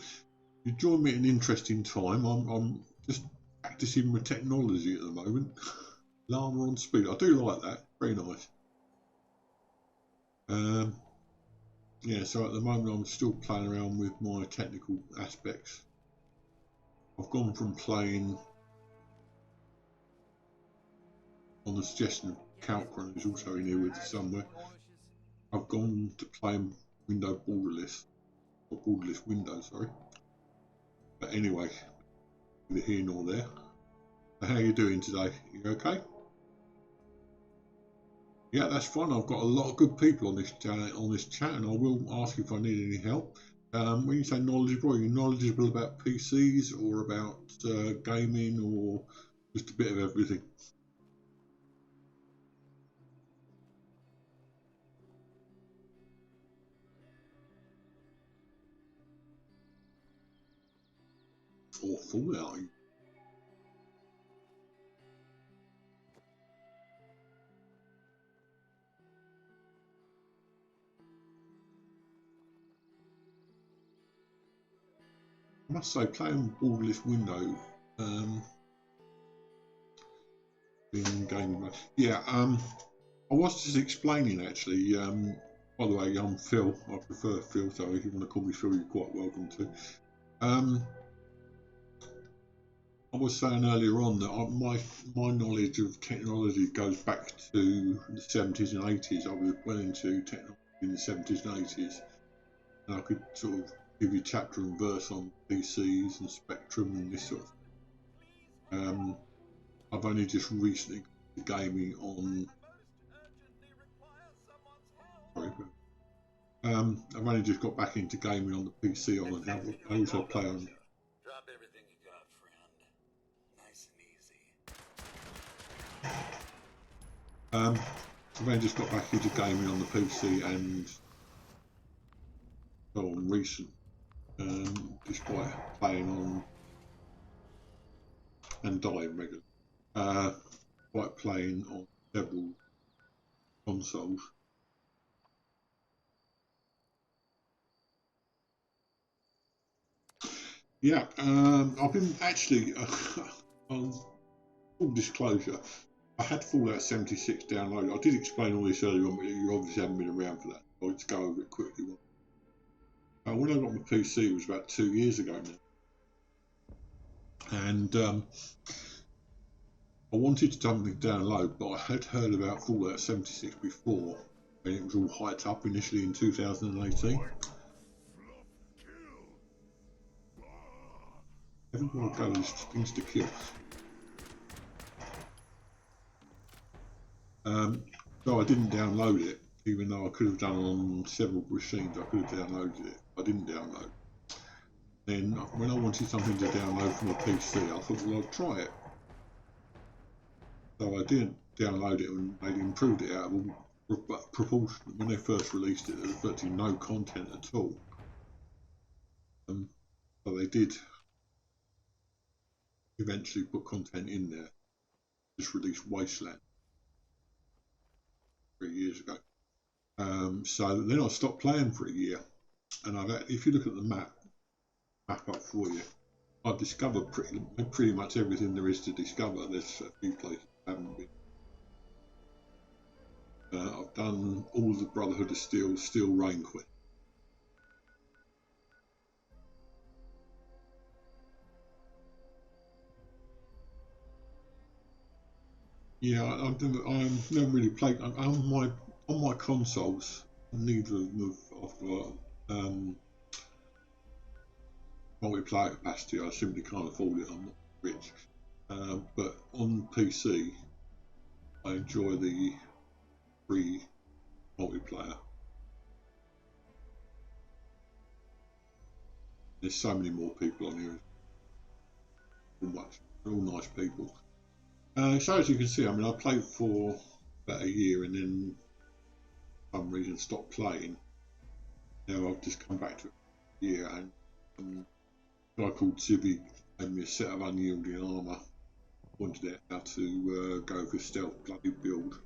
Speaker 1: You join me at an interesting time. I'm just practicing my technology at the moment. Llama on Speed. I do like that. Very nice. Yeah, so at the moment I'm still playing around with my technical aspects. I've gone from playing on the suggestion of Calcron, who's also in here with us somewhere. I've gone to playing window borderless, or borderless window, sorry. But anyway, neither here nor there. How are you doing today? You okay? Yeah, that's fine. I've got a lot of good people on this chat, and I will ask if I need any help. When you say knowledgeable, are you knowledgeable about PCs or about gaming, or just a bit of everything? Or Fallout? I must say, playing borderless window in gaming. Yeah, I was just explaining actually. By the way, I'm Phil. I prefer Phil, so if you want to call me Phil, you're quite welcome to. I was saying earlier on that my knowledge of technology goes back to the 70s and 80s. I was well into technology in the 70s and 80s, and I could sort of give you chapter and verse on PCs and Spectrum and this sort of thing. I've only just recently gaming on. Sorry, I've only just got back into gaming on the PC on and I also play on.
Speaker 3: Drop everything you got, friend. Nice and easy.
Speaker 1: I've only just got back into gaming on the PC and on recent, despite playing on and dying regularly, despite playing on several consoles. Yeah, I've been actually, on full disclosure, I had Fallout 76 downloaded. I did explain all this earlier on, but you obviously haven't been around for that. I'll just go over it quickly. When I got my PC, it was about 2 years ago now. And I wanted something to download, but I had heard about Fallout 76 before, when it was all hyped up initially in 2018. Everywhere I go, there's things to kill. So I didn't download it, even though I could have done on several machines. I could have downloaded it. I didn't download. Then when I wanted something to download from a PC, I thought, well, I'll try it. So I didn't download it, and they improved it out of proportion. When they first released it, there was virtually no content at all. So they did eventually put content in there. Just released Wasteland 3 years ago. So then I stopped playing for a year, and if you look at the map up for you, I've discovered pretty much everything there is to discover. There's a few places I haven't been. I've done all of the Brotherhood of Steel Rain Quest. Yeah, I've never really played on my consoles. Neither of them have multiplayer capacity. I simply can't afford it. I'm not rich. But on PC, I enjoy the free multiplayer. There's so many more people on here. They're all nice people. So as you can see, I mean, I played for about a year and then for some reason stopped playing. Now I've just come back to it a year, and a guy called Zibby gave me a set of unyielding armour. Pointed out how to go for stealth bloody build.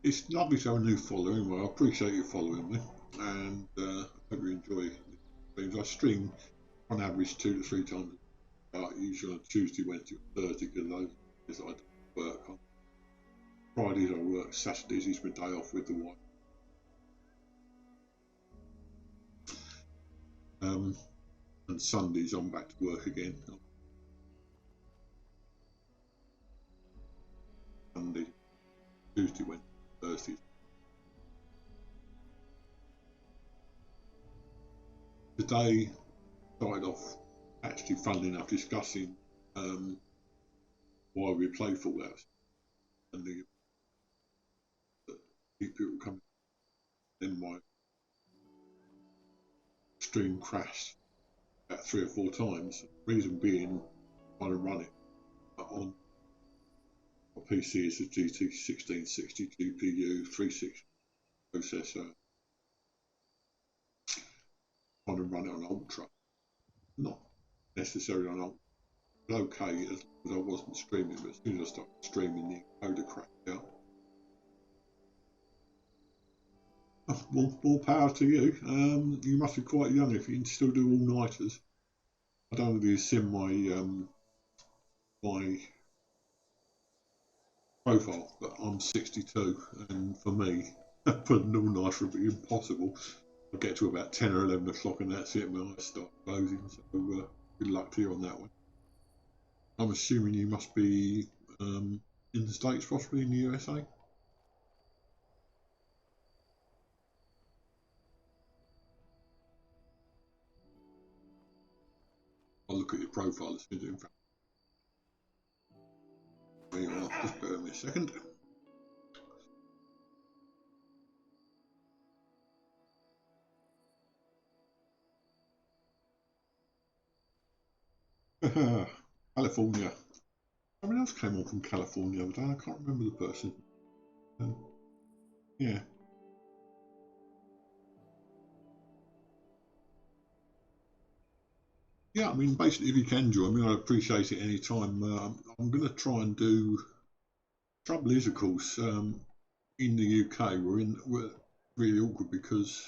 Speaker 1: It's lovely to have a new follower anyway. I appreciate you following me, and I hope you enjoy it. I stream on average 2 to 3 times a day, usually on Tuesday, Wednesday, or Thursday, because those I don't work on. Fridays I work, Saturdays is my day off with the wife. And Sundays I'm back to work again. Sunday, Tuesday, Wednesday, Thursday. Today started off actually, funnily enough, discussing why we play Fallout, and the people coming. Then my stream crashed about 3 or 4 times. Reason being, trying to run it on my PC is a GT 1660 GPU, 360 processor. Trying to run it on Ultra, not necessarily on Ultra, but okay, as I wasn't streaming. But as soon as I started streaming, the encoder cracked out. More power to you. You must be quite young if you can still do all-nighters. I don't know if you've seen my profile, but I'm 62, and for me, putting an all-nighter would be impossible. I get to about 10 or 11 o'clock, and that's it. My eyes start closing. So good luck to you on that one. I'm assuming you must be in the States, possibly in the USA. I'll look at your profile as soon as it's in front. There you are, just bear with me a second. California. Someone else came on from California the other day. I can't remember the person. Yeah. Yeah, I mean, basically, if you can join me, I'd appreciate it any time. I'm going to try and do. Trouble is, of course, in the UK, we're really awkward because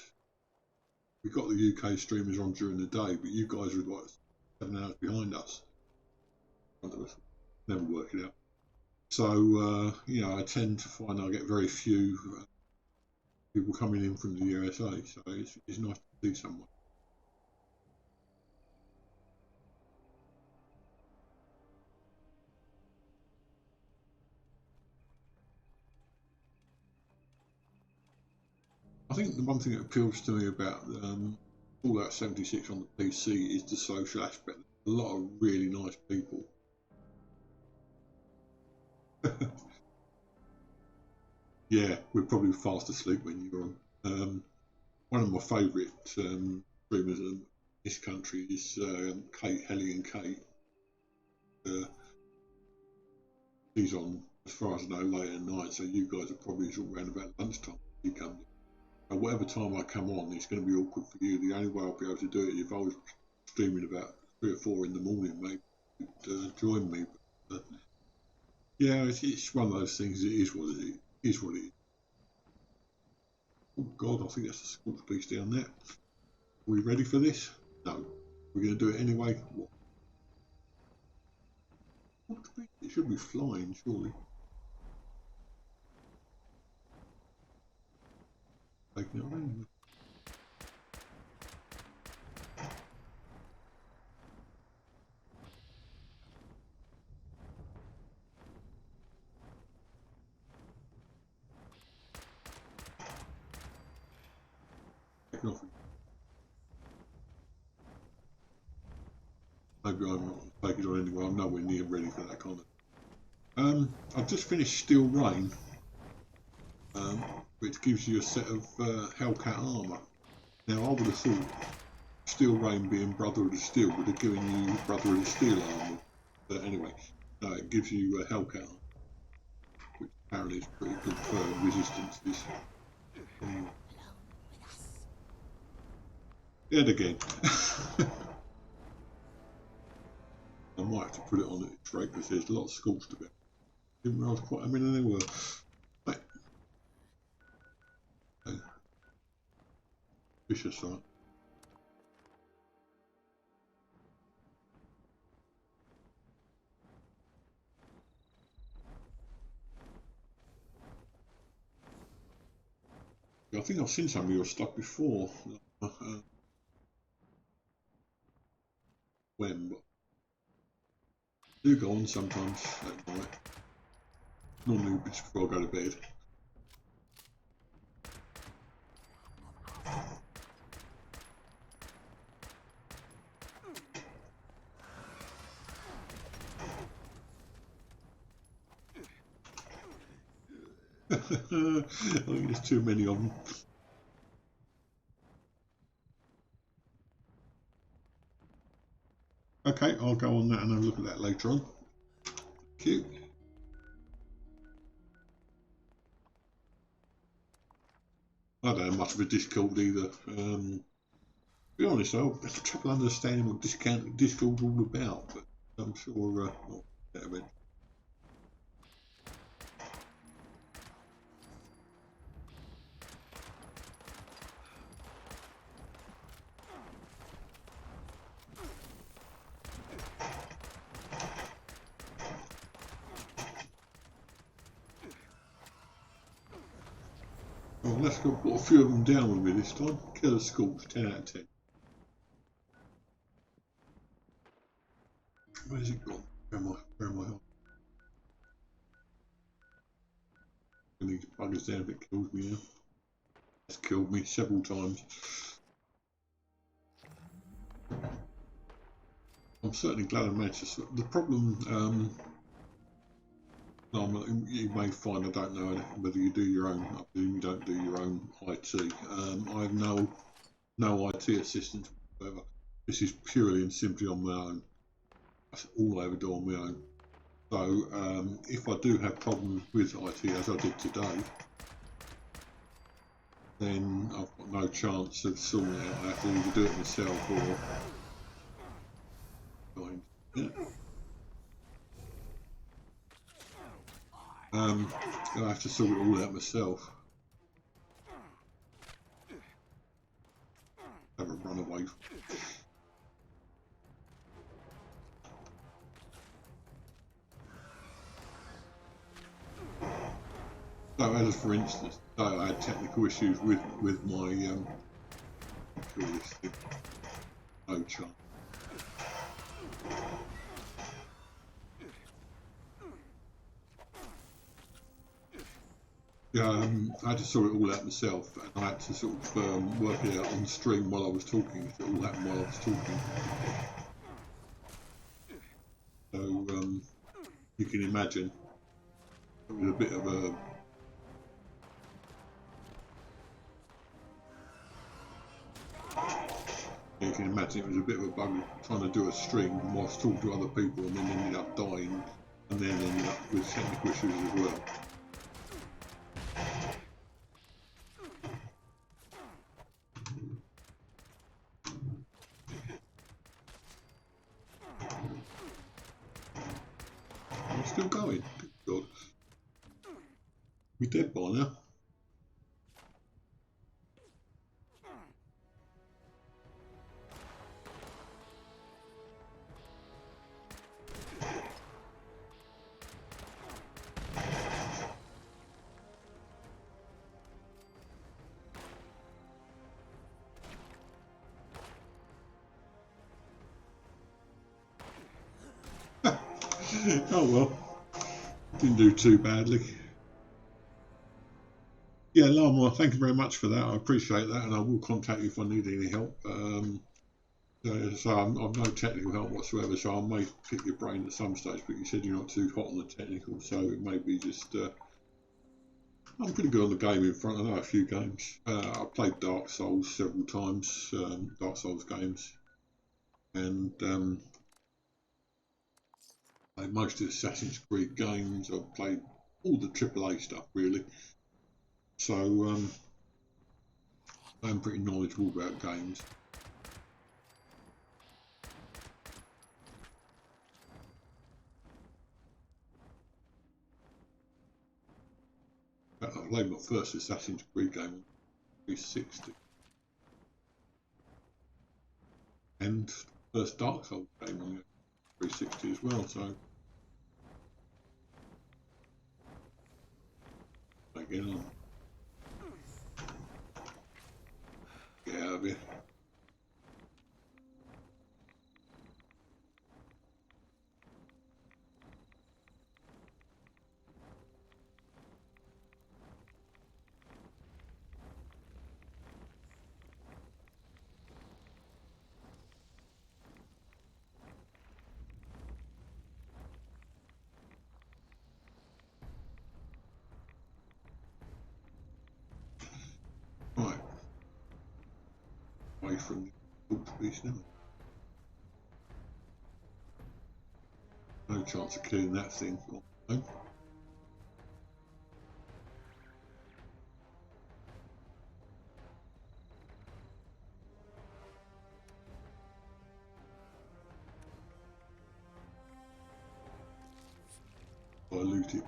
Speaker 1: we've got the UK streamers on during the day, but you guys are like 7 hours behind us. Never work it out. So, you know, I tend to find I get very few people coming in from the USA, so it's nice to see someone. I think the one thing that appeals to me about Fallout 76 on the PC is the social aspect. A lot of really nice people. Yeah, we're probably fast asleep when you're on. One of my favourite streamers in this country is Kate, Hellion Kate. She's on, as far as I know, late at night, so you guys are probably sort of around about lunchtime when you come in. Whatever time I come on, it's going to be awkward for you. The only way I'll be able to do it is if I was streaming about 3 or 4 in the morning, maybe you'd join me. But, yeah, it's one of those things. It is what it is. What it is. Oh God, I think that's a scorch piece down there. Are we ready for this? No. We're going to do it anyway. What? It should be flying, surely. Taking it away. Taking off. Maybe I'm not taking it on anyway. I'm nowhere near ready for that kind of. I've just finished Steel Rain, which gives you a set of Hellcat armour. Now, I would have thought Steel Rain being Brother of the Steel would have given you Brother of the Steel armour. But anyway, no, it gives you Hellcat armour, which apparently is pretty good for resistances. Dead again. I might have to put it on it straight because there's a lot of scorched about. Didn't realise quite how many there were. Right. Okay. Vicious side. I think I've seen some of your stuff before. When, but I do go on sometimes at night. Normally just before I go to bed. I think there's too many of them. Okay, I'll go on that and have a look at that later on. Thank you. I don't have much of a Discord either. To be honest, I have trouble understanding what Discord's all about, but I'm sure I'll get it. Well, let's go put a few of them down with me this time. Killer Scorch, 10 out of 10. Where's it gone? Where am I on? And these buggers down if it kills me now. It's killed me several times. I'm certainly glad I managed to. The problem, you may find, I don't know whether you do your own. I presume you don't do your own IT. I have no IT assistance whatsoever. This is purely and simply on my own. That's all I ever do on my own. So if I do have problems with IT, as I did today, then I've got no chance of sorting it out. I have to either do it myself or find it. I have to sort it all out myself. Have a run away. So, as for instance, I had technical issues with my no chance. I had to sort it all out myself, and I had to sort of work it out on stream while I was talking. It all happened while I was talking. So you can imagine it was a bit of a bugger trying to do a stream whilst talking to other people, and then ended up dying, and then ended up with technical issues as well. I'm still going. Good God. We're dead by now. Oh well, didn't do too badly. Yeah, Lama, thank you very much for that. I appreciate that, and I will contact you if I need any help. So I'm no technical help whatsoever, so I may pick your brain at some stage, but you said you're not too hot on the technical, so it may be just... I'm pretty good on the gaming front. I know a few games. I played Dark Souls several times, Dark Souls games, and played most of the Assassin's Creed games. I've played all the AAA stuff, really. So I'm pretty knowledgeable about games. I played my first Assassin's Creed game on 360, and first Dark Souls game on 360 as well. So again, get out of here. Right, away from the beast now. No chance of killing that thing. No. I loot it.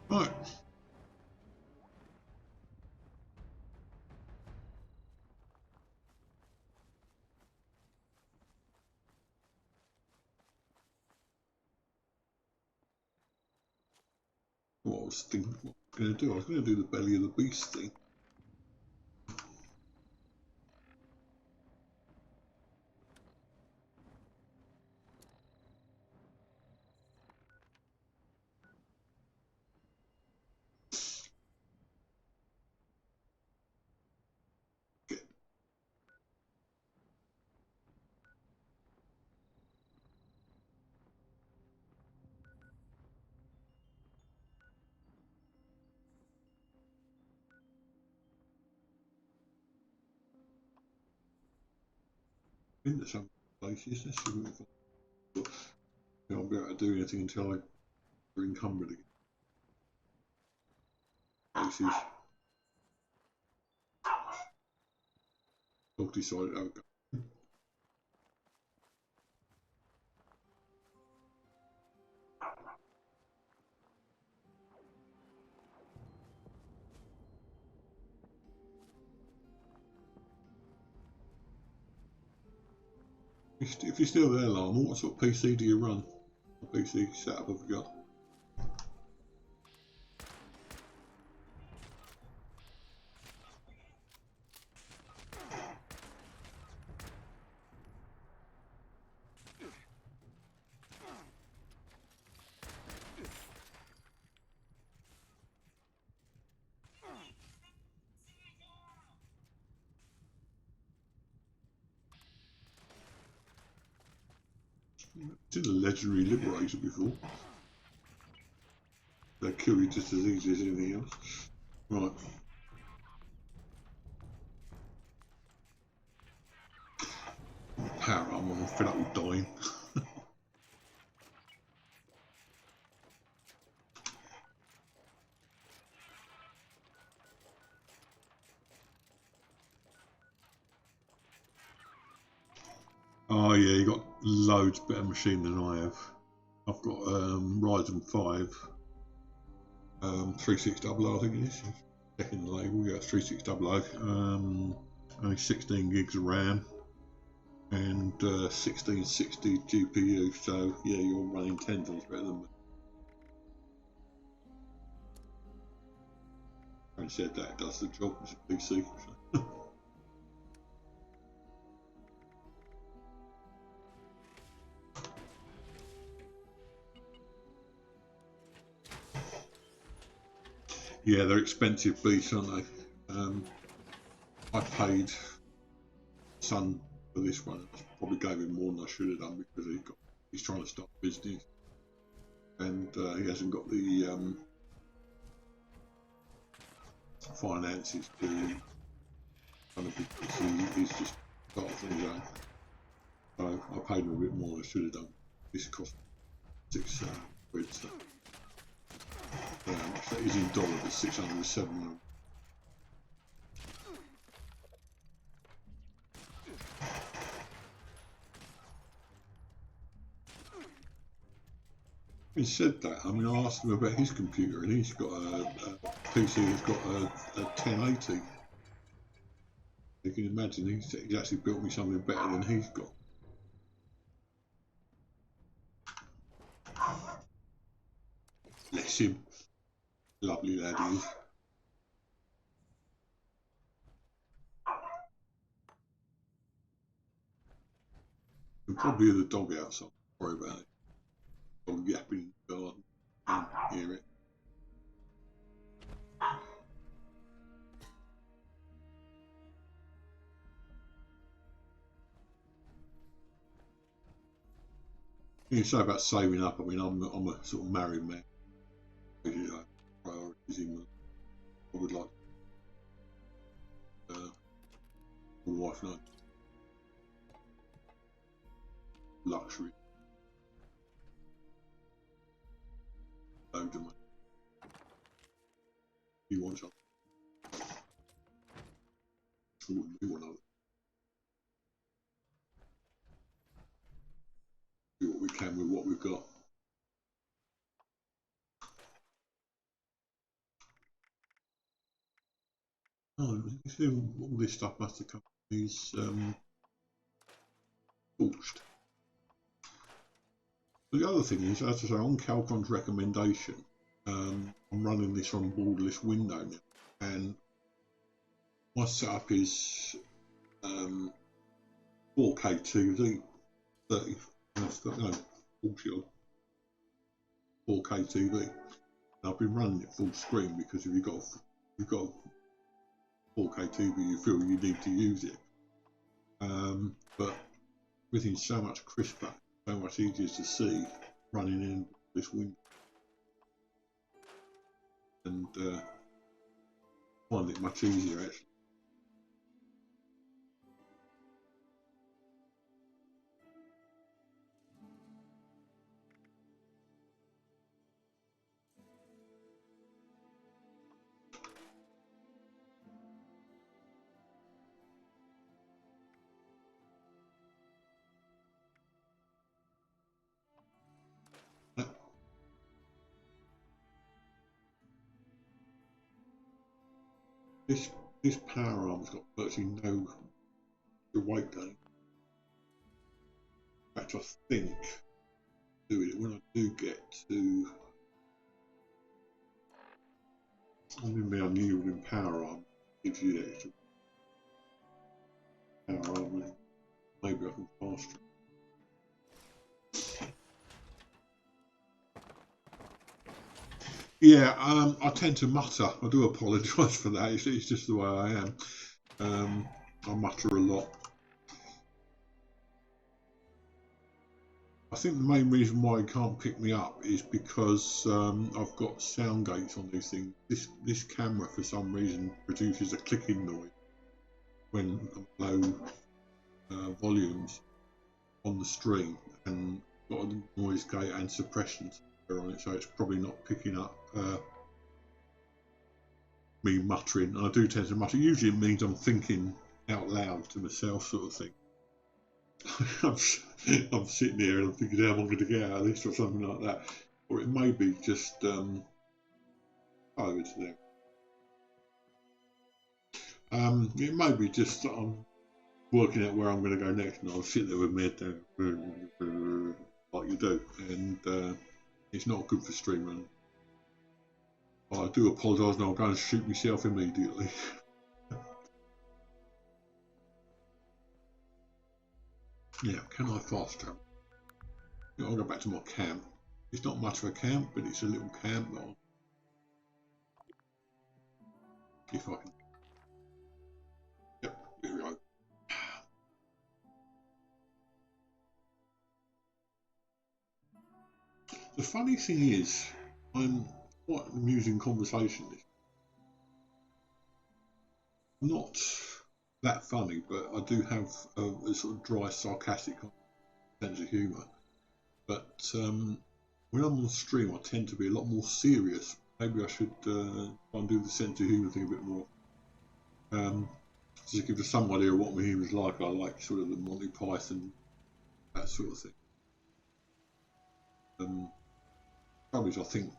Speaker 1: Right. What I was thinking, what I was going to do, I was going to do the belly of the beast thing. into some places. Let's see if I won't be able to do anything until I'm encumbered again. Places. I've decided I'll go. If you're still there, Llama, what sort of PC do you run? What PC setup have you got? I've seen a legendary liberator before. They'll kill you just as easy as anything else. Right. Power armor, I'm fed up with dying. Oh yeah, you got loads better machine than I have. I've got Ryzen 5 3600, I think it is. Checking the label, yeah, 3600. Only 16 gigs of RAM and 1660 GPU. So yeah, you're running 10 times better than me. Having said that, it does the job as a PC. So. Yeah, they're expensive beasts, aren't they? I paid Son for this one. I probably gave him more than I should have done because he's trying to start a business and he hasn't got the finances to kind of because he's just started from his own. So I paid him a bit more than I should have done. This cost £6 quid. So that is in dollars, it's 607. He said that. I mean, I asked him about his computer, and he's got a PC that's got a 1080. You can imagine he's actually built me something better than he's got. Bless him. Lovely lad he is. You can probably hear the dog outside. Sorry about it. Dog yapping in the garden. You can hear it. You say about saving up. I mean, I'm a sort of married man. You know, priorities in I would like my wife knows. Luxury. Loads of money. You want something? I wouldn't do one of it. Do what we can with what we've got. Oh, all this stuff must have come from these forged. The other thing is, as I say, on Calcon's recommendation, I'm running this on borderless window now, and my setup is 4K TV, 30, no, 40 odd 4K TV. And I've been running it full screen because if you've got 4K TV, you feel you need to use it. But everything's so much crisper, so much easier to see running in this window, and find it much easier actually. This power arm's got virtually no weight gain. In fact, I think doing it when I do get to my unyielding power arm gives you the extra power arm, and maybe I can fast track. Yeah, I tend to mutter. I do apologise for that. It's just the way I am. I mutter a lot. I think the main reason why he can't pick me up is because I've got sound gates on these things. This camera, for some reason, produces a clicking noise when I'm low volumes on the stream, and got a noise gate and suppression on it, so it's probably not picking up me muttering. And I do tend to mutter. Usually it means I'm thinking out loud to myself, sort of thing. I'm sitting here and I'm thinking, how am I going to get out of this, or something like that. Or it may be just over to there. It may be just that I'm working out where I'm going to go next, and I'll sit there with my head down, like you do, and it's not good for streaming. I do apologise, and I'll go and shoot myself immediately. Yeah, can I fast travel? I'll go back to my camp. It's not much of a camp, but it's a little camp. If I can. Yep, here we go. The funny thing is, I'm quite an amusing conversationalist. Not that funny, but I do have a sort of dry, sarcastic sense of humour. But when I'm on stream, I tend to be a lot more serious. Maybe I should try and do the sense of humour thing a bit more. To give you some idea of what my humour is like, I like sort of the Monty Python, that sort of thing. Trouble is, I think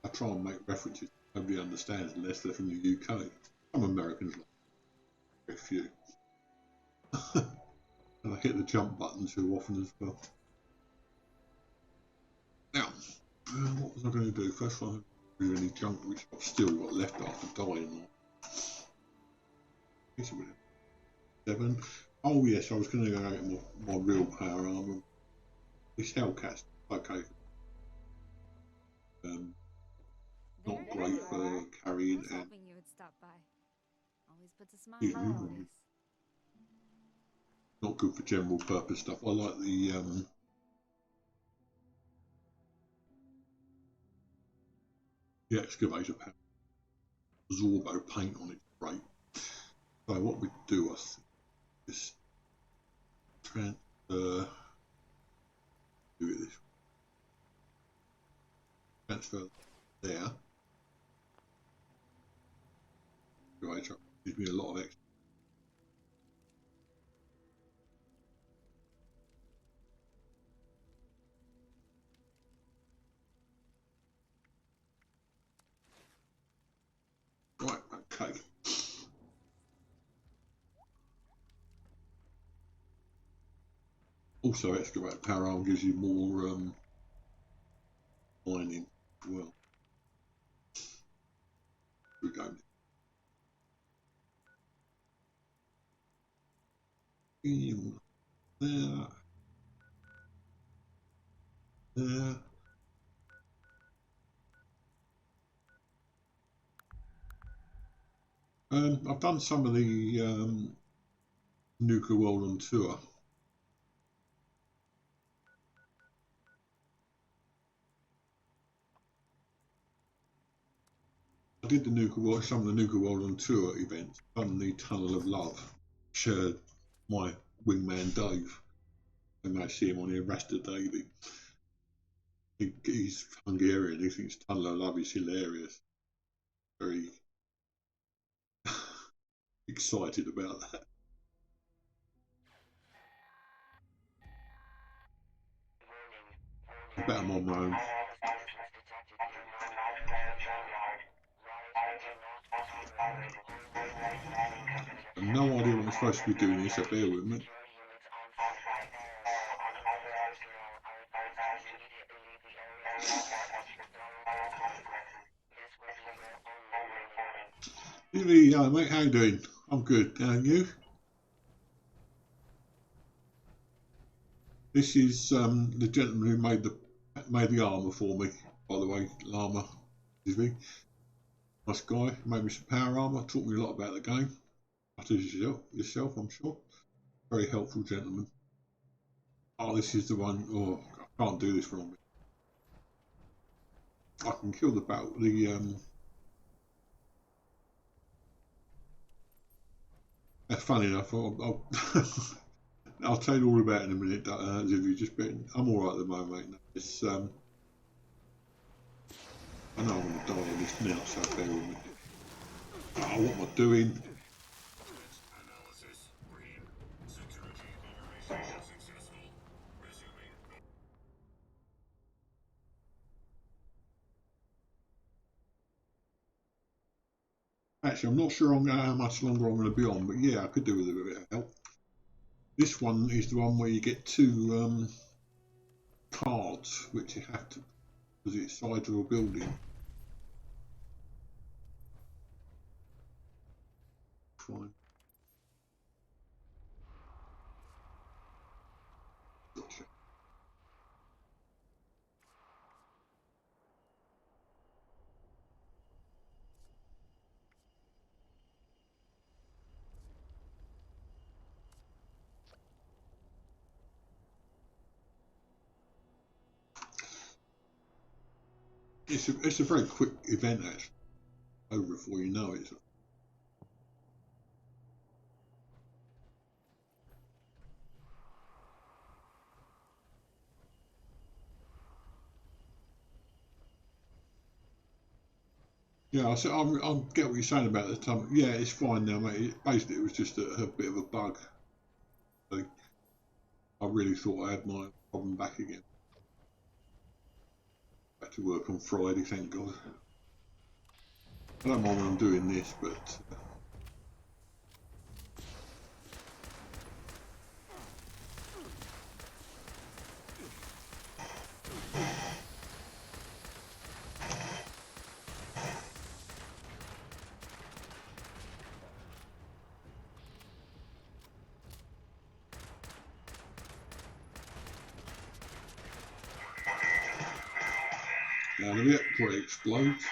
Speaker 1: I try and make references nobody understands unless they're from the UK. Some Americans like very few. And I hit the jump button too often as well. Now, what was I going to do? First one, do any junk which I've still got left after dying. 7. Oh yes, I was going to go out my real power armor. This Hellcat, okay. Not great for carrying and
Speaker 4: hoping you would stop by. Always puts a smile on my face.
Speaker 1: Not good for general purpose stuff. I like the excavator power. Zorbo paint on it, great. So what we do, I think, is transfer. Do it this way. Transfer there. Excavator gives me a lot of extra. Right, okay. Also, excavator power arm gives you more mining as well. We go. There. There. I've done some of the Nuka World on tour. I did the Nuka World, some of the Nuka World on tour events. Done the Tunnel of Love. Shared my wingman Dave. You may see him on here, Rasta Davey. He's Hungarian. He thinks Tunnel of Love is hilarious. Very excited about that. I bet I'm on my own. no idea what I'm supposed to be doing here, so bear with me. Hello, mate, how you doing? I'm good, and you? This is the gentleman who made the armour for me, by the way, Llama. Nice guy, made me some power armour, taught me a lot about the game. Much as yourself, I'm sure. Very helpful gentleman. Oh, this is the one. Oh, I can't do this wrong. I can kill the battle. That's funny enough. I'll tell you all about it in a minute. If you just been, I'm all right at the moment, mate. It's I know I'm going to die on this now, so bear with me. Oh, what am I doing? Actually, I'm not sure how much longer I'm going to be on, but yeah, I could do with a bit of help. This one is the one where you get two cards, which you have to, because it's sides of a building. Fine. Gotcha. It's a very quick event, actually. Over before you know it. Yeah, I get what you're saying about the time. Yeah, it's fine now, mate. Basically, it was just a bit of a bug. So I really thought I had my problem back again. Back to work on Friday, thank God. I don't mind when I'm doing this, but down a bit before it explodes.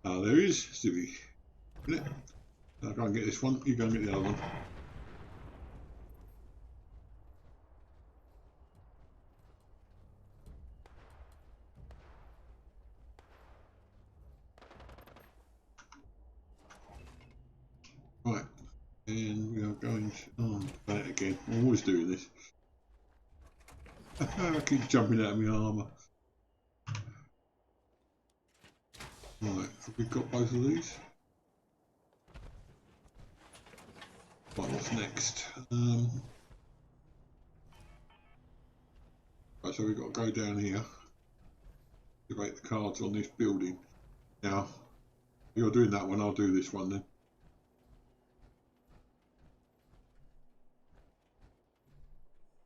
Speaker 1: Ah, there he is, Stevie. I'll go and get this one, you go and get the other one. Right, and we are going on that again. I'm always doing this. I keep jumping out of my armour. Right, have we got both of these? Right, what's next? Right, so we've got to go down here. Activate the cards on this building. Now, you're doing that one, I'll do this one then.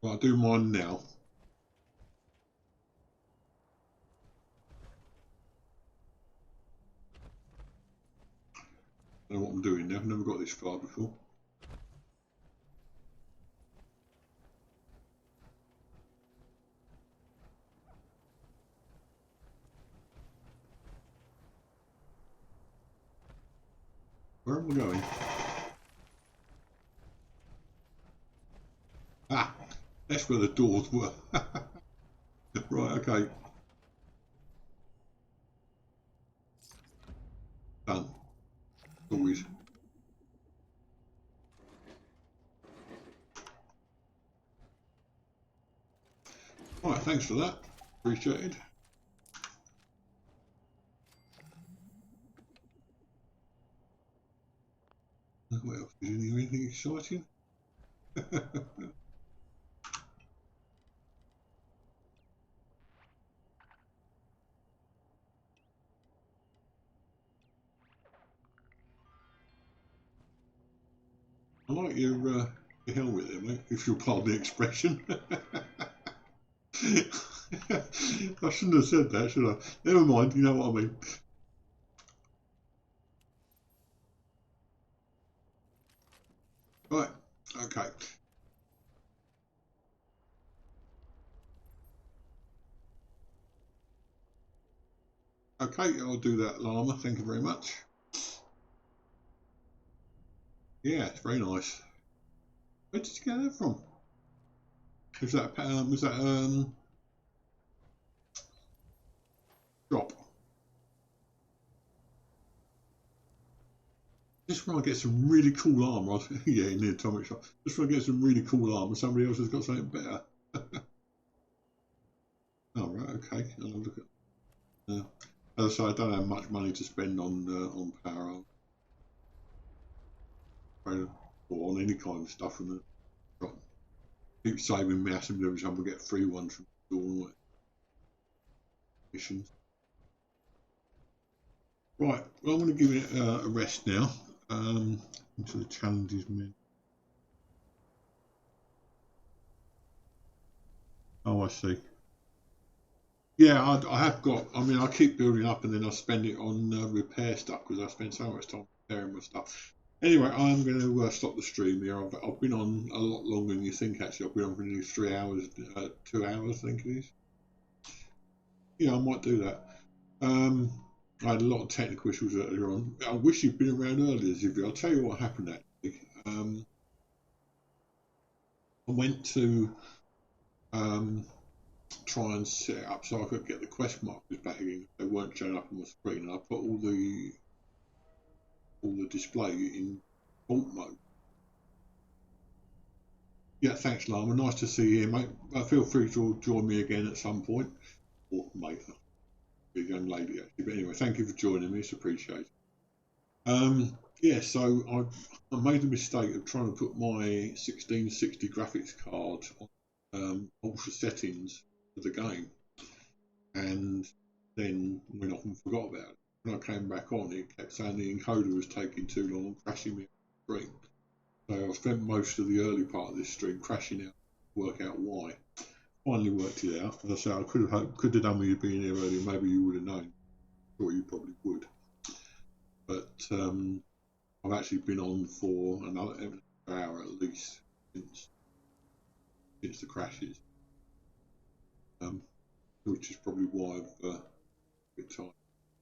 Speaker 1: Right, I'll do mine now. I don't know what I'm doing now, I've never got this far before. Where am I going? Ah, that's where the doors were. Right, okay. Done. Always. Right, thanks for that. Appreciated. What else? Is there anything exciting? I like your helmet there, mate, if you'll pardon the expression. I shouldn't have said that, should I? Never mind, you know what I mean. Right, okay. Okay, I'll do that, Llama. Thank you very much. Yeah, it's very nice. Where did you get that from? Was that drop? Just when I get some really cool armor, yeah, in the atomic shop. Just when I get some really cool armor, somebody else has got something better. Oh right, okay. I'll have a look at. As I say, I don't have much money to spend on power armor or on any kind of stuff from the shop. Keep saving massively every time we get free ones from the store. Missions. Right, well, I'm going to give it a rest now. Into the challenges menu. Oh, I see. Yeah, I have got. I mean, I keep building up, and then I spend it on repair stuff because I spend so much time repairing my stuff. Anyway, I'm going to stop the stream here. I've been on a lot longer than you think. Actually, I've been on for nearly 3 hours, 2 hours, I think it is. Yeah, I might do that. I had a lot of technical issues earlier on. I wish you'd been around earlier, Zivy. I'll tell you what happened actually. I went to try and set it up so I could get the quest markers back again. They weren't showing up on my screen. I put all the display in alt mode. Yeah, thanks, Llama. Nice to see you, mate. Feel free to join me again at some point, or mate, big young lady actually. But anyway, thank you for joining me. It's appreciated. Yeah, so I made the mistake of trying to put my 1660 graphics card on ultra settings for the game, and then went off and forgot about it. When I came back on, it kept saying the encoder was taking too long and crashing me on the screen. So I spent most of the early part of this stream crashing out to work out why. Finally worked it out. As I say, I could have done with you being here earlier. Maybe you would have known. I'm sure you probably would. But I've actually been on for another hour at least since the crashes, which is probably why I've a bit tired.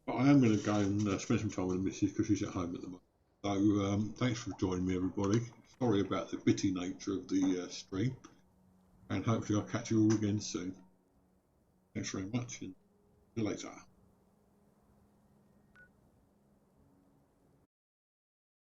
Speaker 1: But I am going to go and spend some time with the missus because she's at home at the moment. So thanks for joining me, everybody. Sorry about the bitty nature of the stream, and hopefully I'll catch you all again soon. Thanks very much, and see you later.